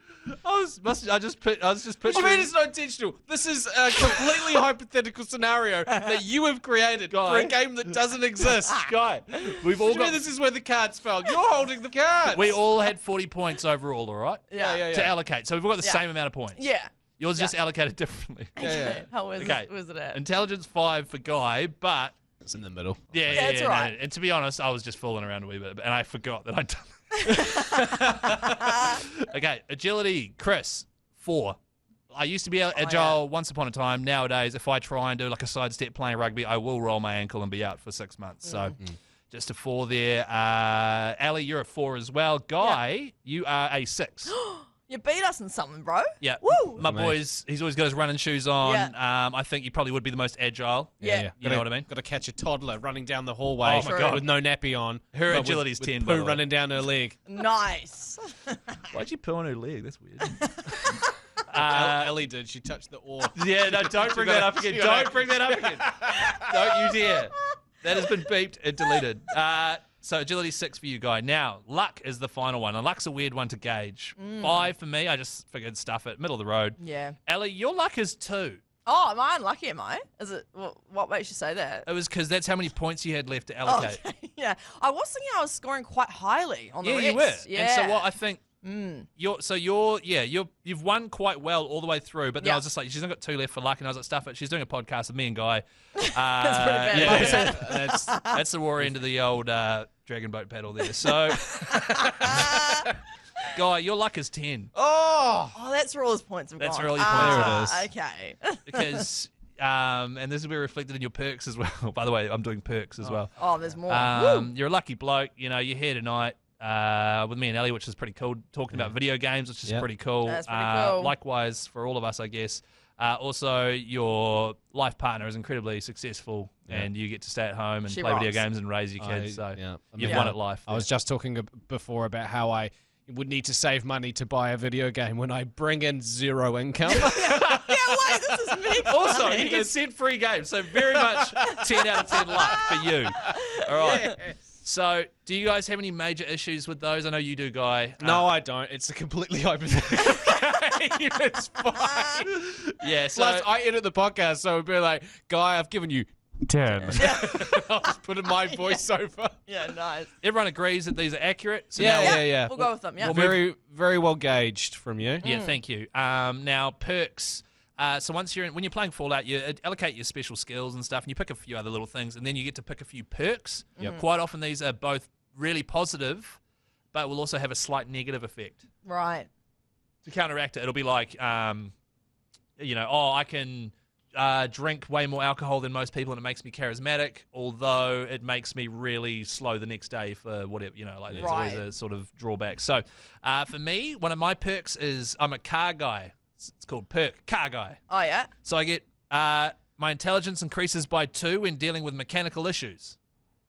I was just What do you picturing. mean it's not intentional? This is a completely hypothetical scenario that you have created for a game that doesn't exist. Guy, we've all What do you mean got. this is where the cards fell? You're holding the cards. We all had 40 points overall, all right? Yeah. To allocate. So we've all got the Yeah. same amount of points. Yeah. Yours just allocated differently. Yeah. How was Okay. was it at? Intelligence 5 for Guy, but It's in the middle. yeah, That's no. right. And to be honest, I was just fooling around a wee bit, and I forgot that I'd done. Okay, agility, Chris, 4. I used to be agile once upon a time. Nowadays, if I try and do like a sidestep playing rugby, I will roll my ankle and be out for 6 months. So just a 4 there. Ellie, you're a 4 as well. Guy, you are a 6. You beat us in something, bro. Yeah. Woo! My boy's, he's always got his running shoes on. Yeah. I think you probably would be the most agile. Yeah. You know what I mean? Got to catch a toddler running down the hallway Oh my God. with no nappy on. Her but with- agility's with 10, by poo the way. running down her leg. Nice. Why'd you poo on her leg? That's weird. Ellie did. She touched the oar. Yeah, no, don't bring that up again. Don't bring that up again. Don't you dare. That has been beeped and deleted. So agility 6 for you, Guy. Now, luck is the final one. And luck's a weird one to gauge. 5 for me. I just figured stuff it. Middle of the road. Yeah. Ellie, your luck is 2. Oh, am I unlucky, am I? Is it? What makes you say that? It was because that's how many points you had left to Oh, allocate. okay. Yeah. I was thinking I was scoring quite highly on the Yeah, you rest. were. Yeah. And so what I think you've won quite well all the way through, but then I was just like, she's only got 2 left for luck, and I was like, stuff it. She's doing a podcast with me and Guy. That's pretty bad. That's the war end of the old dragon boat paddle there. So, Guy, your luck is 10 Oh! Oh, that's where all his points have That's gone. where all your points are. Okay. because, and this will be reflected in your perks as well. By the way, I'm doing perks as well. Oh, there's more. Woo. You're a lucky bloke. You know, you're here tonight with me and Ellie, which is pretty cool. Talking about video games, which is pretty cool. That's pretty cool. Likewise for all of us, I guess. Also, your life partner is incredibly successful, and you get to stay at home and She play video rocks. games and raise your kids. So you've Yeah. won at life. I was just talking before about how I would need to save money to buy a video game when I bring in 0 income. Yeah, wait, this is me. Also, you get sent free games, so very much 10 out of 10 luck for you. All right. So, do you guys have any major issues with those? I know you do, Guy. No, I don't. It's a completely hypothetical game. It's fine. Yeah, so Plus, I edit the podcast, so it'd be like, Guy, I've given you 10. I'll just put in my voiceover. Yeah, nice. everyone agrees that these are accurate. So Yeah, now, yeah. We'll go with them. Yeah. Very, very well gauged from you. Yeah, thank you. Now, perks. So once when you're playing Fallout, you allocate your special skills and stuff, and you pick a few other little things, and then you get to pick a few perks. Quite often these are both really positive, but will also have a slight negative effect. Right. To counteract it, it'll be like, I can drink way more alcohol than most people, and it makes me charismatic, although it makes me really slow the next day for whatever, there's always a sort of drawback. So for me, one of my perks is I'm a car guy. It's called perk, car guy. Oh, yeah. So I get my intelligence increases by 2 when dealing with mechanical issues,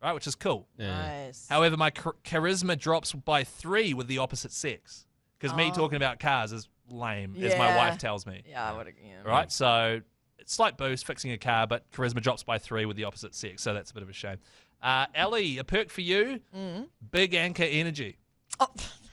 right? Which is cool. Nice. However, my charisma drops by 3 with the opposite sex. Because me talking about cars is lame, as my Yeah. wife tells me. Yeah, I would have. Yeah. Right? So it's slight boost fixing a car, but charisma drops by 3 with the opposite sex. So that's a bit of a shame. Ellie, a perk for you, big anchor energy. Oh,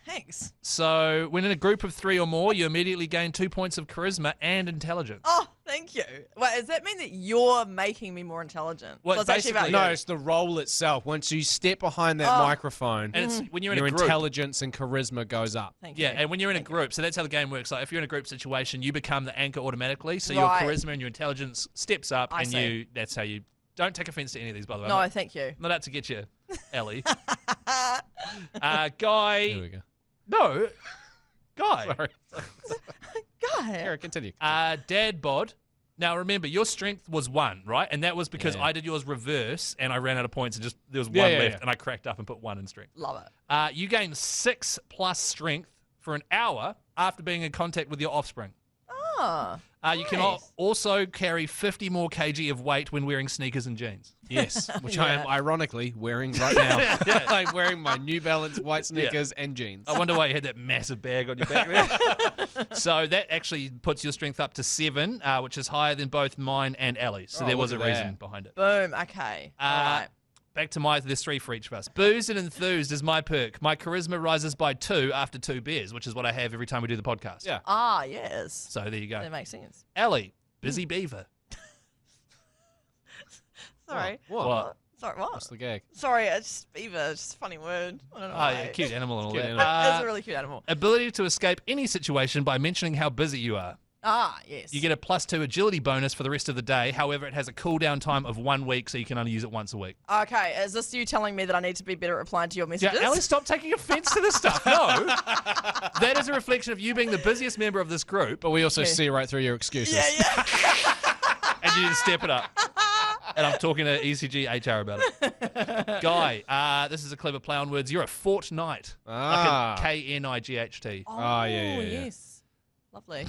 thanks. So when in a group of 3 or more, you immediately gain 2 points of charisma and intelligence. Oh, thank you. Wait, does that mean that you're making me more intelligent? Well, So it's actually about basically- No, you. it's the role itself. Once you step behind that microphone, And it's when you're in your a group. intelligence and charisma goes up. Thank you. Yeah, and when you're in a group, so that's how the game works. Like if you're in a group situation, you become the anchor automatically. So Right. your charisma and your intelligence steps up, I and see. that's how you. Don't take offense to any of these, by the way. No, I'm thank you. not out to get you, Ellie. Guy. Here we go. No. Guy. Sorry. Go ahead. Here, continue. Dad bod. Now remember, your strength was 1, right? And that was because Yeah. I did yours reverse, and I ran out of points, and just there was 1 Yeah, left, yeah. and I cracked up and put 1 in strength. Love it. You gain 6 plus strength for an hour after being in contact with your offspring. Oh. You can Nice. also carry 50 more kg of weight when wearing sneakers and jeans. Yes, which I am ironically wearing right now. I'm wearing my New Balance white sneakers and jeans. I wonder why you had that massive bag on your back there. So that actually puts your strength up to 7, which is higher than both mine and Ellie. So Oh, there was a look at reason that. behind it. Boom. Okay. All right. Back to there's 3 for each of us. Booze and enthused is my perk. My charisma rises by 2 after 2 beers, which is what I have every time we do the podcast. Yeah. Ah, yes. So there you go. That makes sense. Ellie, busy beaver. Sorry. What? Sorry, what? What's the gag? Sorry, it's just beaver. It's just a funny word. I don't know. Oh, why. yeah, cute animal and all Cute that. animal. It's a really cute animal. Ability to escape any situation by mentioning how busy you are. Ah, yes. You get a +2 agility bonus for the rest of the day. However, it has a cooldown time of 1 week, so you can only use it once a week. Okay, is this you telling me that I need to be better at replying to your messages? Yeah, Ellie, stop taking offense to this stuff. No. That is a reflection of you being the busiest member of this group, But we also see right through your excuses. Yeah. and you need to step it up. And I'm talking to ECG HR about it. Guy, this is a clever play on words. You're a fortnight. Ah. Like a KNIGHT. Oh, yeah. yes. Lovely.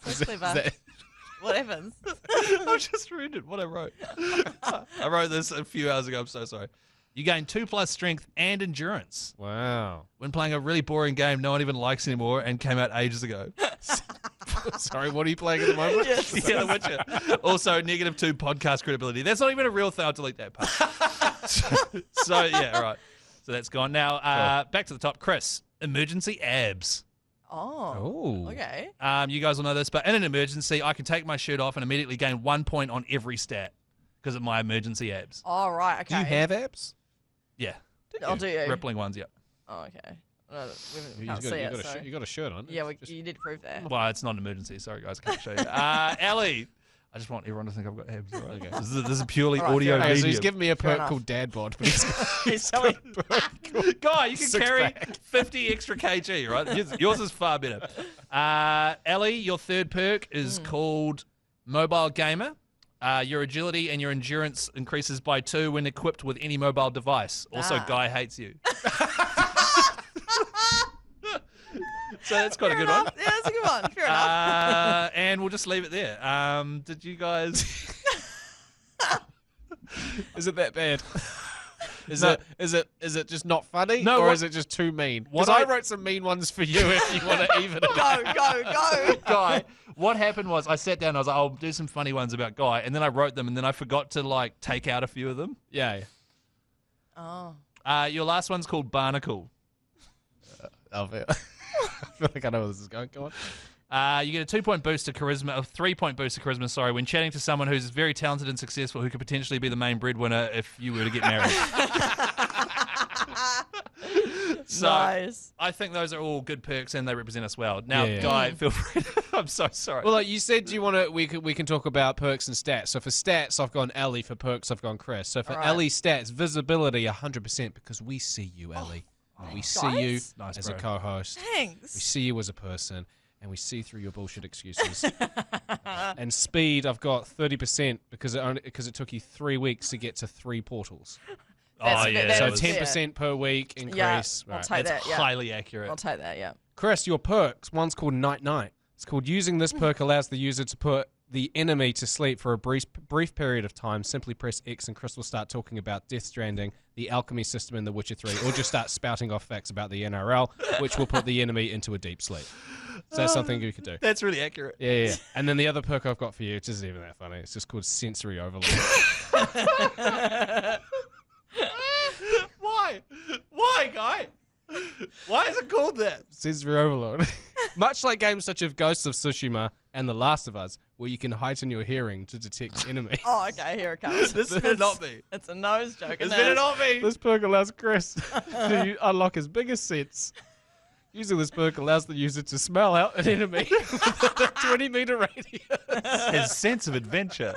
That's so clever. Is that- What happens? I just read it, what I wrote. I wrote this a few hours ago. I'm so sorry. You gain 2+ strength and endurance. Wow. When playing a really boring game no one even likes anymore and came out ages ago. Sorry, what are you playing at the moment? Yes. Yeah, The Witcher. Also, -2 podcast credibility. That's not even a real thing. I'll delete that part. so, yeah, right. So that's gone. Now, back to the top. Chris, emergency abs. Oh. Oh. Okay. You guys will know this, but in an emergency, I can take my shirt off and immediately gain 1 point on every stat because of my emergency abs. All right. Do Okay. you have abs? Yeah. I'll do you. Rippling ones, yeah. Oh, okay. No, we You can't see it. So. you got a shirt on. Yeah, Just- you did prove that. Well, it's not an emergency. Sorry, guys. I can't show you. Ellie. I just want everyone to think I've got abs. All right. Okay. This is a purely All right, audio fair enough. Okay, so medium. he's giving me a Fair perk enough. called Dad Bod. But he's He's telling Guy, you can Six carry pack. 50 extra kg, right? Yours is far better. Ellie, your third perk is called Mobile Gamer. Your agility and your endurance increases by 2 when equipped with any mobile device. Also, Ah. Guy hates you. So that's quite a Fair good one. enough. Yeah, that's a good one. Fair enough. And we'll just leave it there. Did you guys... Is it that bad? Is No. it just not funny? No, or what- is it just too mean? what Because I I- wrote some mean ones for you if you want to even it. Go. Guy, what happened was I sat down and I was like, I'll do some funny ones about Guy. And then I wrote them and then I forgot to like take out a few of them. Yeah. Oh. Your last one's called Barnacle. I feel like I know where this is going. Go on. You get a 2-point boost to charisma, a 3-point boost to charisma, sorry, when chatting to someone who's very talented and successful who could potentially be the main breadwinner if you were to get married. So Nice. I think those are all good perks and they represent us well. Now, Yeah. Guy, feel free to, I'm so sorry. Well, like you said, do you want to? We can talk about perks and stats. So for stats, I've gone Ellie. For perks, I've gone Chris. So for All right. Ellie stats, visibility 100% because we see you, Ellie. And we see you guys. Nice, as a bro. co-host. We Thanks. see you as a person, and we see through your bullshit excuses. And speed, I've got 30% because it took you 3 weeks to get to 3 portals. That's- oh, yeah. that- So that was- 10% per week increase. I'll Right. take That's that. Yeah. highly accurate. I'll take that. Yeah. Chris, your perks. One's called Night Night. It's called using this perk allows the user to put the enemy to sleep for a brief period of time. Simply press X and Chris will start talking about Death Stranding, the alchemy system in The Witcher 3, or just start spouting off facts about the NRL, which will put the enemy into a deep sleep. So that's something you could do. That's really accurate. Yeah. And then the other perk I've got for you, which isn't even that funny, it's just called Sensory Overload. Why? Why, Guy? Why is it called that? Sensory Overload. Much like games such as Ghosts of Tsushima and The Last of Us, where you can heighten your hearing to detect enemies. Oh, okay. Here it comes. This better not be. It's a nose joke. This isn't better it? not be. This perk allows Chris to unlock his biggest sense. Using this perk allows the user to smell out an enemy within a 20-meter radius. His sense of adventure.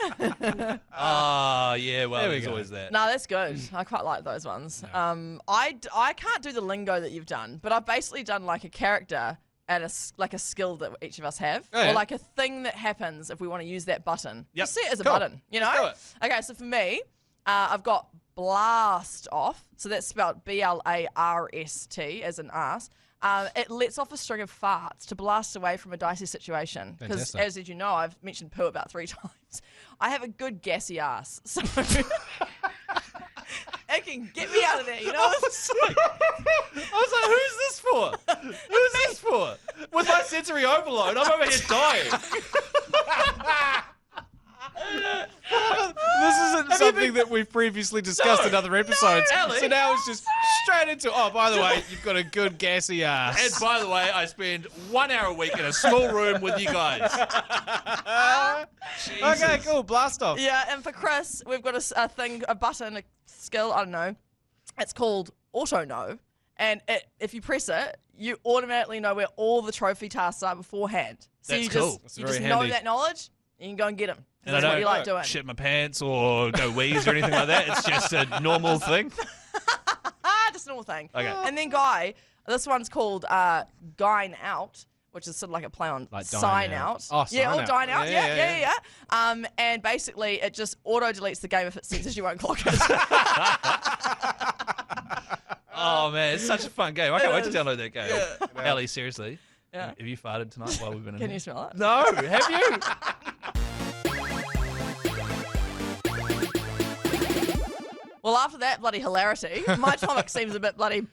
Ah, yeah, well, There we there's go. always that. No, that's good. I quite like those ones. I can't do the lingo that you've done, but I've basically done like a character at a skill that each of us have, Oh, yeah. or like a thing that happens if we want to use that button. Yep. Just see it as a Cool. button, you know? Let's Okay, so for me, I've got Blast-Arse. So that's spelled B-L-A-R-S-T as in arse. It lets off a string of farts to blast away from a dicey situation. Because, as you know, I've mentioned poo about 3 times. I have a good gassy ass, so it can get me out of there, you know? I was like, who's this for? Who's this for? With my sensory overload, I'm over here dying. This isn't something that we've previously discussed in other episodes. Ellie. So now it's just straight into, oh, by the way, you've got a good gassy ass. And by the way, I spend 1 hour a week in a small room with you guys. Okay, cool. Blast off. Yeah, and for Chris, we've got a button, a skill, I don't know. It's called Auto Know. And if you press it, you automatically know where all the trophy tasks are beforehand. So That's you cool. just, That's very know handy. that knowledge, and you can go and get them. And That's I what don't you like doing. shit my pants or go wheeze or anything like that. It's just a normal thing. Just a normal thing. Okay. And then Guy, this one's called Gine Out, which is sort of like a play on Like dine sign out. out. Oh, yeah, sign or out. dine out. Yeah. Yeah. And basically, it just auto deletes the game if it senses you won't clock it. Oh, man, it's such a fun game. I can't wait to is. download that game. Yeah. Ellie, seriously, Yeah. have you farted tonight while we've been in Can here? you smell it? No, have you? Well, after that bloody hilarity, my stomach seems a bit bloody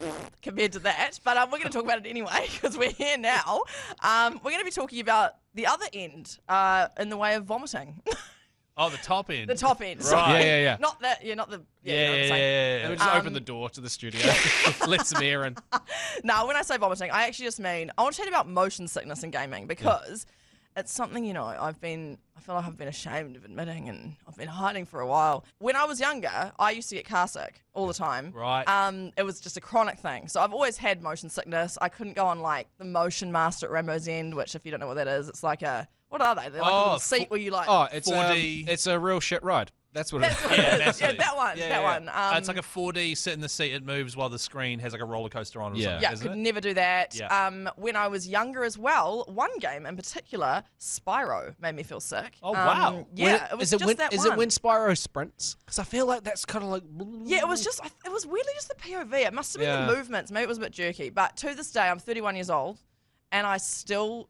compared to that. But we're going to talk about it anyway because we're here now. We're going to be talking about the other end in the way of vomiting. Oh, the top end. The top end. Right. sorry. Yeah. Not that. Yeah, not the. Yeah, you know what I'm saying. Let me just open the door to the studio. Let some air in. No, when I say vomiting, I actually just mean I want to tell you about motion sickness in gaming because it's something, you know, I feel like I've been ashamed of admitting and I've been hiding for a while. When I was younger, I used to get car sick all the time. Right. It was just a chronic thing. So I've always had motion sickness. I couldn't go on like the Motion Master at Rainbow's End, which if you don't know what that is, it's like what are they? They're like a little seat where you like. Oh, it's 4D. it's a real shit ride. That's what it is. That's what it is. that's Yeah, it. that one. Yeah, that yeah. one. It's like a 4D sit in the seat. It moves while the screen has like a roller coaster on. Or Yeah. something, Yeah, isn't could it? never do that. Yeah. When I was younger as well, one game in particular, Spyro, made me feel sick. Oh, wow. Yeah, it was is it just when, that is one. it when Spyro sprints? Because I feel like that's kind of like. Yeah, it was weirdly just the POV. It must have been Yeah. the movements. Maybe it was a bit jerky. But to this day, I'm 31 years old, and I still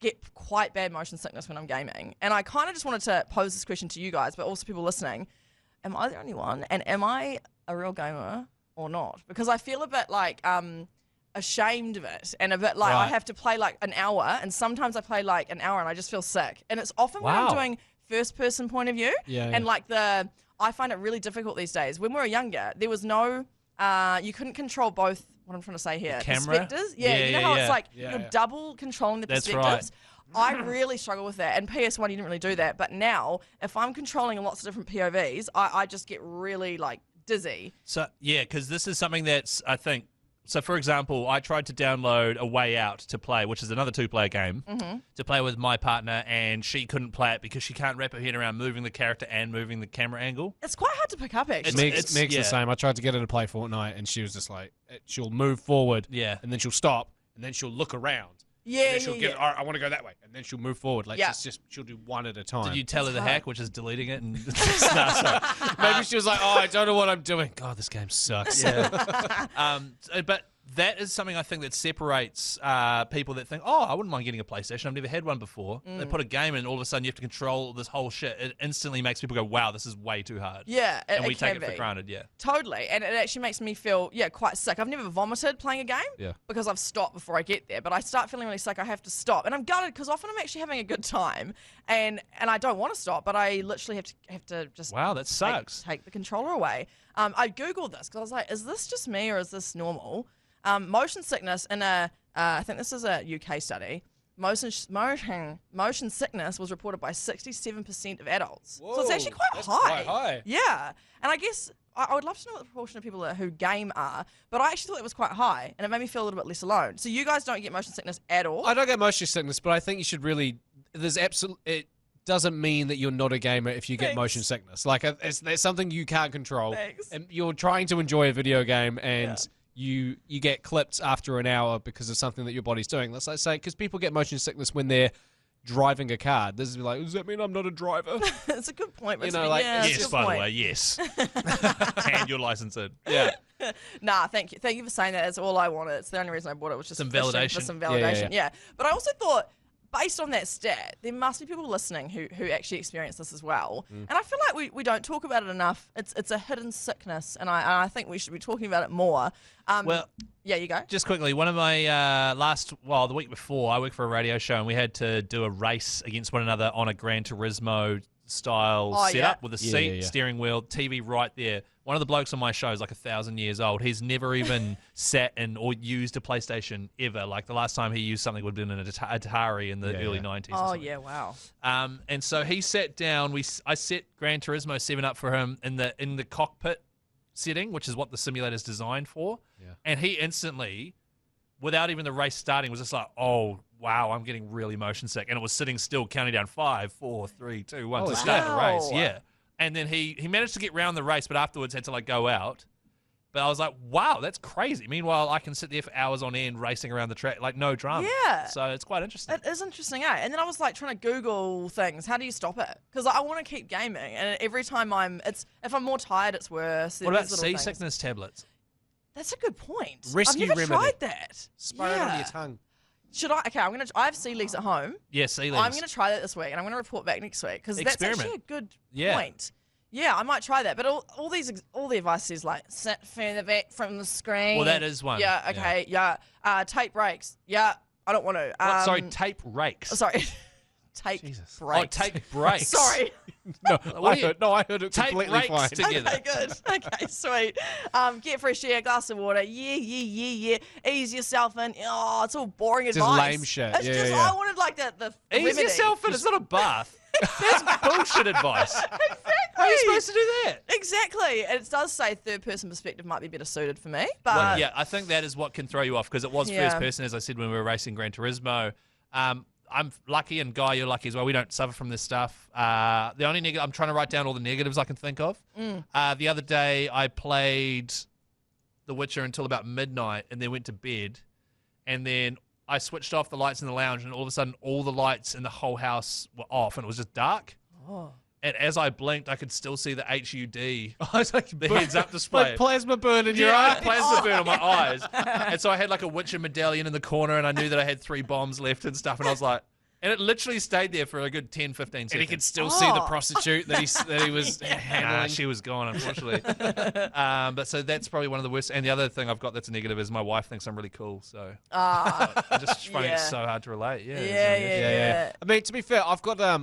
get quite bad motion sickness when I'm gaming. And I kind of just wanted to pose this question to you guys, but also people listening. Am I the only one? And am I a real gamer or not? Because I feel a bit like ashamed of it and a bit like I Right. have to play like an hour, and sometimes I play like an hour and I just feel sick. And it's often when I'm Wow. doing first person point of view. Yeah, And yeah. like I find it really difficult these days. When we were younger, there was no, you couldn't control both. What I'm trying to say here, camera? perspectives. Yeah, Yeah, you know yeah, how yeah. it's like Yeah, you're yeah. double controlling the That's perspectives. I really struggle with that. And PS1, you didn't really do that. But now, if I'm controlling lots of different POVs, I just get really like dizzy. So yeah, because this is something that's I think. So for example, I tried to download A Way Out to play, which is another 2-player game, to play with my partner, and she couldn't play it because she can't wrap her head around moving the character and moving the camera angle. It's quite hard to pick up, actually. It's- Meg's yeah. the same. I tried to get her to play Fortnite, and she was just like, she'll move forward, Yeah. and then she'll stop, and then she'll look around. Yeah, And then yeah, she'll yeah. get, all right, I want to go that way, and then she'll move forward. Like Yeah. it's just she'll do one at a time. Did you tell her It's the hard. hack, which is deleting it? And no, sorry. Maybe she was like, oh, I don't know what I'm doing. God, this game sucks. But that is something I think that separates people that think, oh, I wouldn't mind getting a PlayStation. I've never had one before. They put a game in, and all of a sudden you have to control this whole shit. It instantly makes people go, wow, this is way too hard. Yeah, And we it take can it for be. granted, yeah. Totally, and it actually makes me feel, quite sick. I've never vomited playing a game Yeah. because I've stopped before I get there, but I start feeling really sick. I have to stop, and I'm gutted because often I'm actually having a good time, and I don't want to stop, but I literally have to just Wow, that sucks. take the controller away. I googled this because I was like, is this just me or is this normal? Motion sickness in I think this is a UK study. Motion sickness was reported by 67% of adults. So it's actually quite that's high. quite high. Yeah. And I guess I would love to know what the proportion of people who game are, but I actually thought it was quite high, and it made me feel a little bit less alone. So you guys don't get motion sickness at all? I don't get motion sickness, but I think you should really. It doesn't mean that you're not a gamer if you get Thanks. motion sickness. Like it's something you can't control. Thanks. And you're trying to enjoy a video game, and you get clipped after an hour because of something that your body's doing. Let's say because people get motion sickness when they're driving a car. This is like, does that mean I'm not a driver? It's a good point. You know, like, yeah, Yes, by the way, yes. Hand your license in. Yeah. Nah, thank you. Thank you for saying that. That's all I wanted. It's the only reason I bought it was just Some fishing validation. for some validation. Yeah. But I also thought, based on that stat, there must be people listening who actually experience this as well. And I feel like we don't talk about it enough. It's a hidden sickness, and I think we should be talking about it more. Well, yeah, you go. just quickly, one of my the week before, I worked for a radio show and we had to do a race against one another on a Gran Turismo style setup with a seat, steering wheel, TV right there. One of the blokes on my show is like 1,000 years old. He's never even sat in or used a PlayStation ever. Like the last time he used something would have been an Atari in the early 90s. Oh, yeah, wow. And so he sat down. I set Gran Turismo 7 up for him in the cockpit setting, which is what the simulator's designed for. Yeah. And he instantly, without even the race starting, was just like, oh, wow, I'm getting really motion sick. And it was sitting still, counting down 5, 4, 3, 2, 1 to start the race. Yeah. And then he managed to get round the race, but afterwards had to like go out. But I was like, wow, that's crazy. Meanwhile, I can sit there for hours on end racing around the track, like no drama. Yeah. So it's quite interesting. It is interesting, eh? And then I was like trying to Google things. How do you stop it? Because I want to keep gaming, and every time if I'm more tired, it's worse. What about There's little things. seasickness tablets? That's a good point. Rescue I've never remedy. tried that. Spray it on your tongue. Should I? Okay, I have sea legs at home. Yeah, sea legs. I'm going to try that this week, and I'm going to report back next week because that's Experiment. actually a good Yeah. point. Yeah, I might try that. But all the advice is like sit further back from the screen. Well, that is one. Yeah. Okay. Yeah. Tape brakes. Yeah. I don't want to. What? Sorry, tape rakes. Sorry. Tape Jesus. brakes. Oh, tape brakes. Sorry. No, What do you- I heard it Tape completely rakes fine. together. Okay, good. Okay, sweet. Get fresh air, glass of water. Yeah. Ease yourself in. Oh, it's all boring Just advice. lame shit. It's Yeah, just, yeah. I wanted like the Ease remedy. yourself in. It's not a bath. That's bullshit advice. How are you supposed to do that? Exactly. And it does say third person perspective might be better suited for me. But Well, yeah, I think that is what can throw you off because it was Yeah. first person, as I said when we were racing Gran Turismo. I'm lucky, and Guy, you're lucky as well. We don't suffer from this stuff. The only negative, I'm trying to write down all the negatives I can think of. The other day, I played The Witcher until about midnight and then went to bed. And then I switched off the lights in the lounge, and all of a sudden, all the lights in the whole house were off, and it was just dark. Oh. And as I blinked, I could still see the HUD, the heads-up display. Like plasma burn in your Yeah, I eye. had plasma burn on my eyes. And so I had like a Witcher medallion in the corner, and I knew that I had 3 bombs left and stuff. And I was like, and it literally stayed there for a good 10, 15 seconds. And he could still see the prostitute that he was handling. Nah, she was gone, unfortunately. But so that's probably one of the worst. And the other thing I've got that's a negative is my wife thinks I'm really cool. So I just find Yeah. it so hard to relate. Yeah. Yeah. I mean, to be fair, I've got the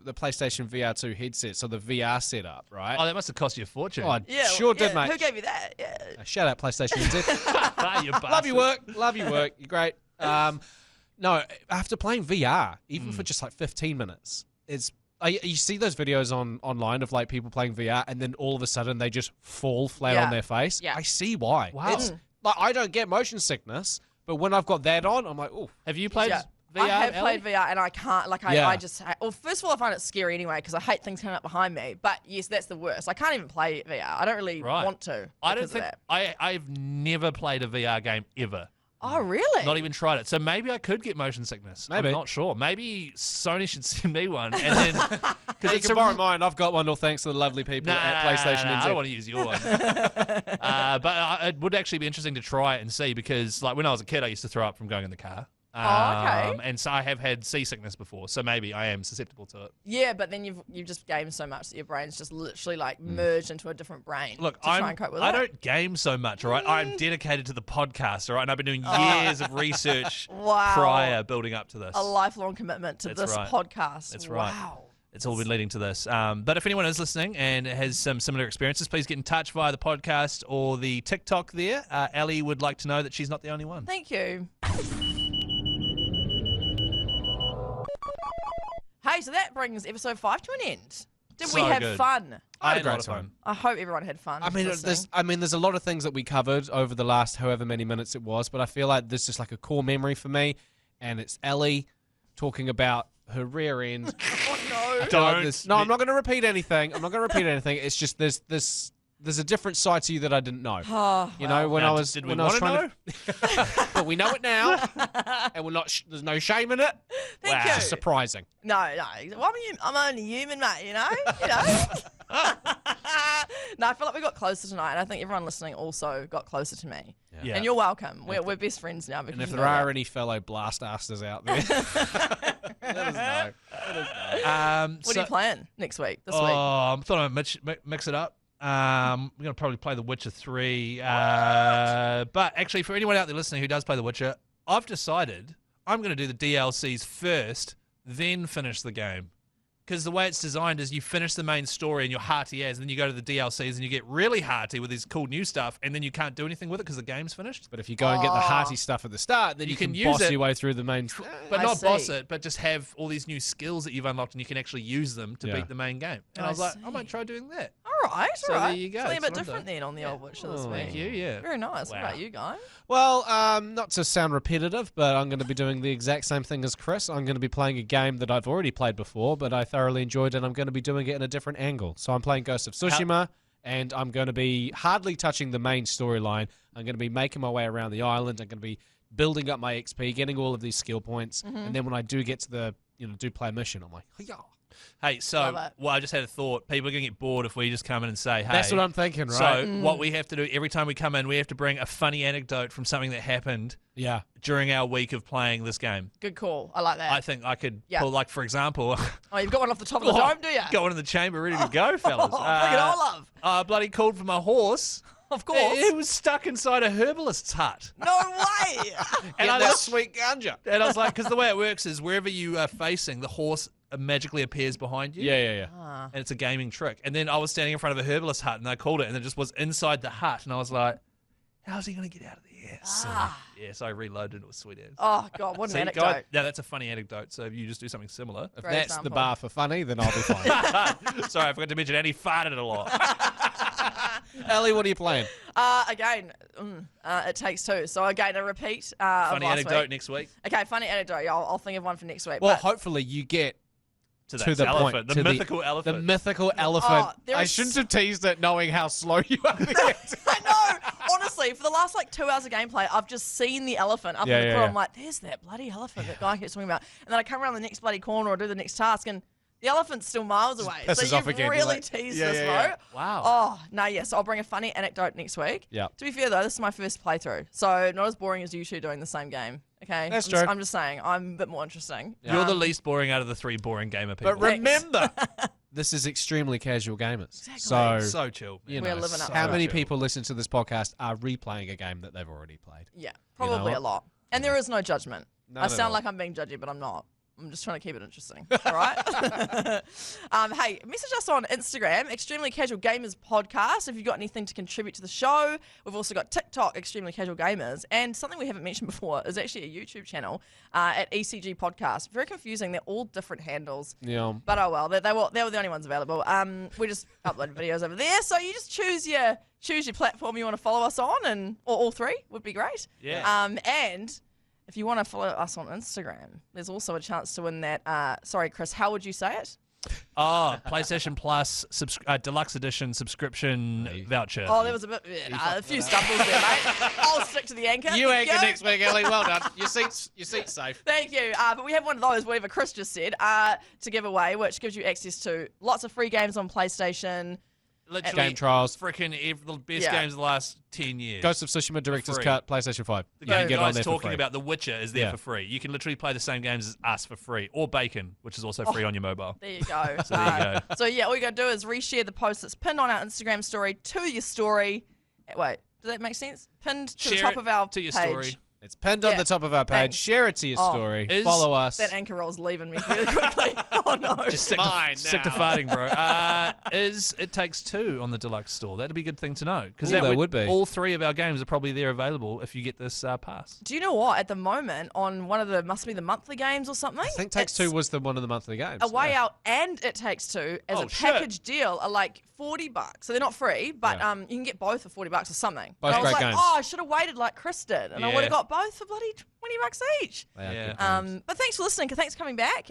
PlayStation VR2 headset, so the VR setup, right? Oh, that must have cost you a fortune. Oh, Yeah, sure did, yeah. mate. Who gave you that? Yeah. Shout out PlayStation NZ. You Love your bastard. work. Love your work. You're great. No, after playing VR, even for just like 15 minutes, you see those videos online of like people playing VR, and then all of a sudden they just fall flat Yeah. on their face. Yeah. I see why. Wow. It's like I don't get motion sickness, but when I've got that on, I'm like, oh. Have you played Yeah. VR? I have Ellie? played VR and I can't, I just, well, first of all, I find it scary anyway because I hate things coming up behind me. But yes, that's the worst. I can't even play VR. I don't really Right. want to. I don't because of think that. I've never played a VR game ever. Oh, really? Not even tried it. So maybe I could get motion sickness. Maybe. I'm not sure. Maybe Sony should send me one. And then, because You it's can borrow mine. I've got one, all thanks to the lovely people at PlayStation I NZ. don't want to use your one. But it would actually be interesting to try it and see because, like, when I was a kid, I used to throw up from going in the car. Okay. And so I have had seasickness before, so maybe I am susceptible to it. Yeah, but then you've just gamed so much that your brain's just literally like merged into a different brain. Look, to try and cope with I it. don't game so much, all right? I'm dedicated to the podcast, all right? And I've been doing years of research Wow. prior building up to this. A lifelong commitment to That's this right. podcast. That's right. Wow. It's all been leading to this. But if anyone is listening and has some similar experiences, please get in touch via the podcast or the TikTok there. Ellie would like to know that she's not the only one. Thank you. Hey, so that brings episode 5 to an end. Did we So have good. fun? I had a a great lot of time. fun. I hope everyone had fun. There's a lot of things that we covered over the last however many minutes it was, but I feel like there's just like a core memory for me, and it's Ellie talking about her rear end. Oh, no. Don't. No, I'm not going to repeat anything. It's just there's there's a different side to you that I didn't know. Oh, You know, when Now, I was did we when I was want to trying know? to, but we know it now, and we're not. There's no shame in it. Thank It's you. just surprising. No. Well, I'm only human, mate, you know? No, I feel like we got closer tonight, and I think everyone listening also got closer to me. Yeah. And you're welcome. We're best friends now. Because And if you there know are that. any fellow Blast-Arses out there, let us know. What are you playing next week, this Oh, week? I thought I'd mix it up. We're going to probably play The Witcher 3. But actually, for anyone out there listening who does play The Witcher, I've decided I'm going to do the DLCs first, then finish the game. Because the way it's designed is you finish the main story and you're hearty as, and then you go to the DLCs and you get really hearty with this cool new stuff, and then you can't do anything with it because the game's finished. But if you go and get the hearty stuff at the start, then you can use boss it. your way through the main. But I not see. boss it, but just have all these new skills that you've unlocked and you can actually use them to Yeah. beat the main game. And I I was like, see. I might try doing that. All right. So there you go. Something a That's bit what I'm different doing. then on the old Witcher this Oh, week. Thank you, yeah. Very nice. What Wow. about you guys? Well, not to sound repetitive, but I'm going to be doing the exact same thing as Chris. I'm going to be playing a game that I've already played before, but I thoroughly enjoyed, and I'm going to be doing it in a different angle. So I'm playing Ghost of Tsushima, and I'm going to be hardly touching the main storyline. I'm going to be making my way around the island. I'm going to be building up my XP, getting all of these skill points, and then when I do get to the, do play a mission, I'm like, yeah. Hey, so Love it. well, I just had a thought. People are going to get bored if we just come in and say, hey. That's what I'm thinking, right? So what we have to do every time we come in, we have to bring a funny anecdote from something that happened Yeah. during our week of playing this game. Good call. I like that. I think I could Yeah. pull, like, for example, Oh, you've got one off the top of the dome, do you? go into the chamber ready to go, fellas. Bring it on, love. I bloody called for my horse. Of course. It was stuck inside a herbalist's hut. No way. And I that just- sweet ganja. And I was like, because the way it works is wherever you are facing, the horse magically appears behind you. Yeah. And it's a gaming trick. And then I was standing in front of a herbalist hut and I called it and it just was inside the hut. And I was like, how's he going to get out of there? So, yeah, so I reloaded and it was sweet as. Oh, God, what an See, anecdote. guys, yeah, that's a funny anecdote. So if you just do something similar. If Great that's the example. bar for funny, then I'll be fine. Sorry, I forgot to mention Annie farted a lot. Ellie, what are you playing? Again, It Takes Two. So again, a repeat of Funny last anecdote week. next week. Okay, funny anecdote. Yeah, I'll think of one for next week. Well, but hopefully you get To to that the elephant. point. The to mythical elephant. The mythical elephant. there I is- shouldn't have teased it knowing how slow you are. I know. Honestly, for the last 2 hours of gameplay, I've just seen the elephant up in the corner. I'm like, there's that bloody elephant that guy keeps talking about. And then I come around the next bloody corner or do the next task, and the elephant's still miles away. So pisses you've off again. You're really like, teased yeah, this, yeah, bro. Wow. Oh, no, yes. I'll bring a funny anecdote next week. Yeah. To be fair, though, this is my first playthrough. So not as boring as you two doing the same game. Okay? That's I'm just- true. I'm just saying, I'm a bit more interesting. You're the least boring out of the three boring gamer people. But remember, this is extremely casual gamers. So, so chill. Man. you We're know, living up how to many it. people listen to this podcast are replaying a game that they've already played? Yeah, know probably what? a lot. And there is no judgment. None I at sound all. like I'm being judgy, but I'm not. I'm just trying to keep it interesting. All right. Hey, message us on Instagram, Extremely Casual Gamers Podcast, if you've got anything to contribute to the show. We've also got TikTok, Extremely Casual Gamers, and something we haven't mentioned before is actually a YouTube channel at ECG Podcast. Very confusing. They're all different handles. Yeah. But oh well, they were the only ones available. We just upload videos over there, so you just choose your platform you want to follow us on, or all three would be great. Yeah. And if you want to follow us on Instagram, there's also a chance to win that. Sorry, Chris, how would you say it? Oh, PlayStation Plus Deluxe Edition subscription voucher. Oh, there was a few stumbles there, mate. I'll stick to the anchor. You Thank anchor next week, Ellie. Well done. Your seat's safe. Thank you. But we have one of those, whatever Chris just said, to give away, which gives you access to lots of free games on PlayStation. Literally Game trials. Freaking the best Yeah. games of the last 10 years. Ghost of Tsushima Director's free. Cut, PlayStation 5. The You can game get it on guys there for talking free. about The Witcher is there Yeah. for free. You can literally play the same games as us for free. Or Bacon, which is also free on your mobile. There you go. So there you go. So yeah, all you gotta do is reshare the post that's pinned on our Instagram story to your story. Wait, does that make sense? Pinned to the Share top it of our to your page. story. It's pinned on Yeah. the top of our page. Thanks. Share it to your Oh. story. Is Follow us. That anchor roll's leaving me really quickly. Oh no. Just stick mine stick to now. farting, bro. Is It Takes Two on the deluxe store? That'd be a good thing to know because Ooh, that would be. All three of our games are probably there available if you get this pass. Do you know what? At the moment, on one of the must be the monthly games or something. I think Takes Two was one of the monthly games. A Way yeah. Out and It Takes Two as Oh, a shit. package deal are like $40. So they're not free, but Yeah. you can get both for $40 or something. Both and I was great like, games. oh, I should have waited like Chris did, and I Yeah. would have got both for bloody $20 each. They are Yeah. good games. But thanks for listening. Thanks for coming back.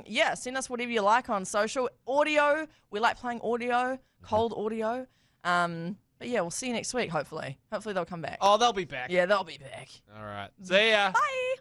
Yeah, send us whatever you like on social audio. We like playing audio, cold audio. But yeah, we'll see you next week, hopefully. Hopefully they'll come back. Oh, they'll be back. Yeah, they'll be back. All right. See ya. Bye.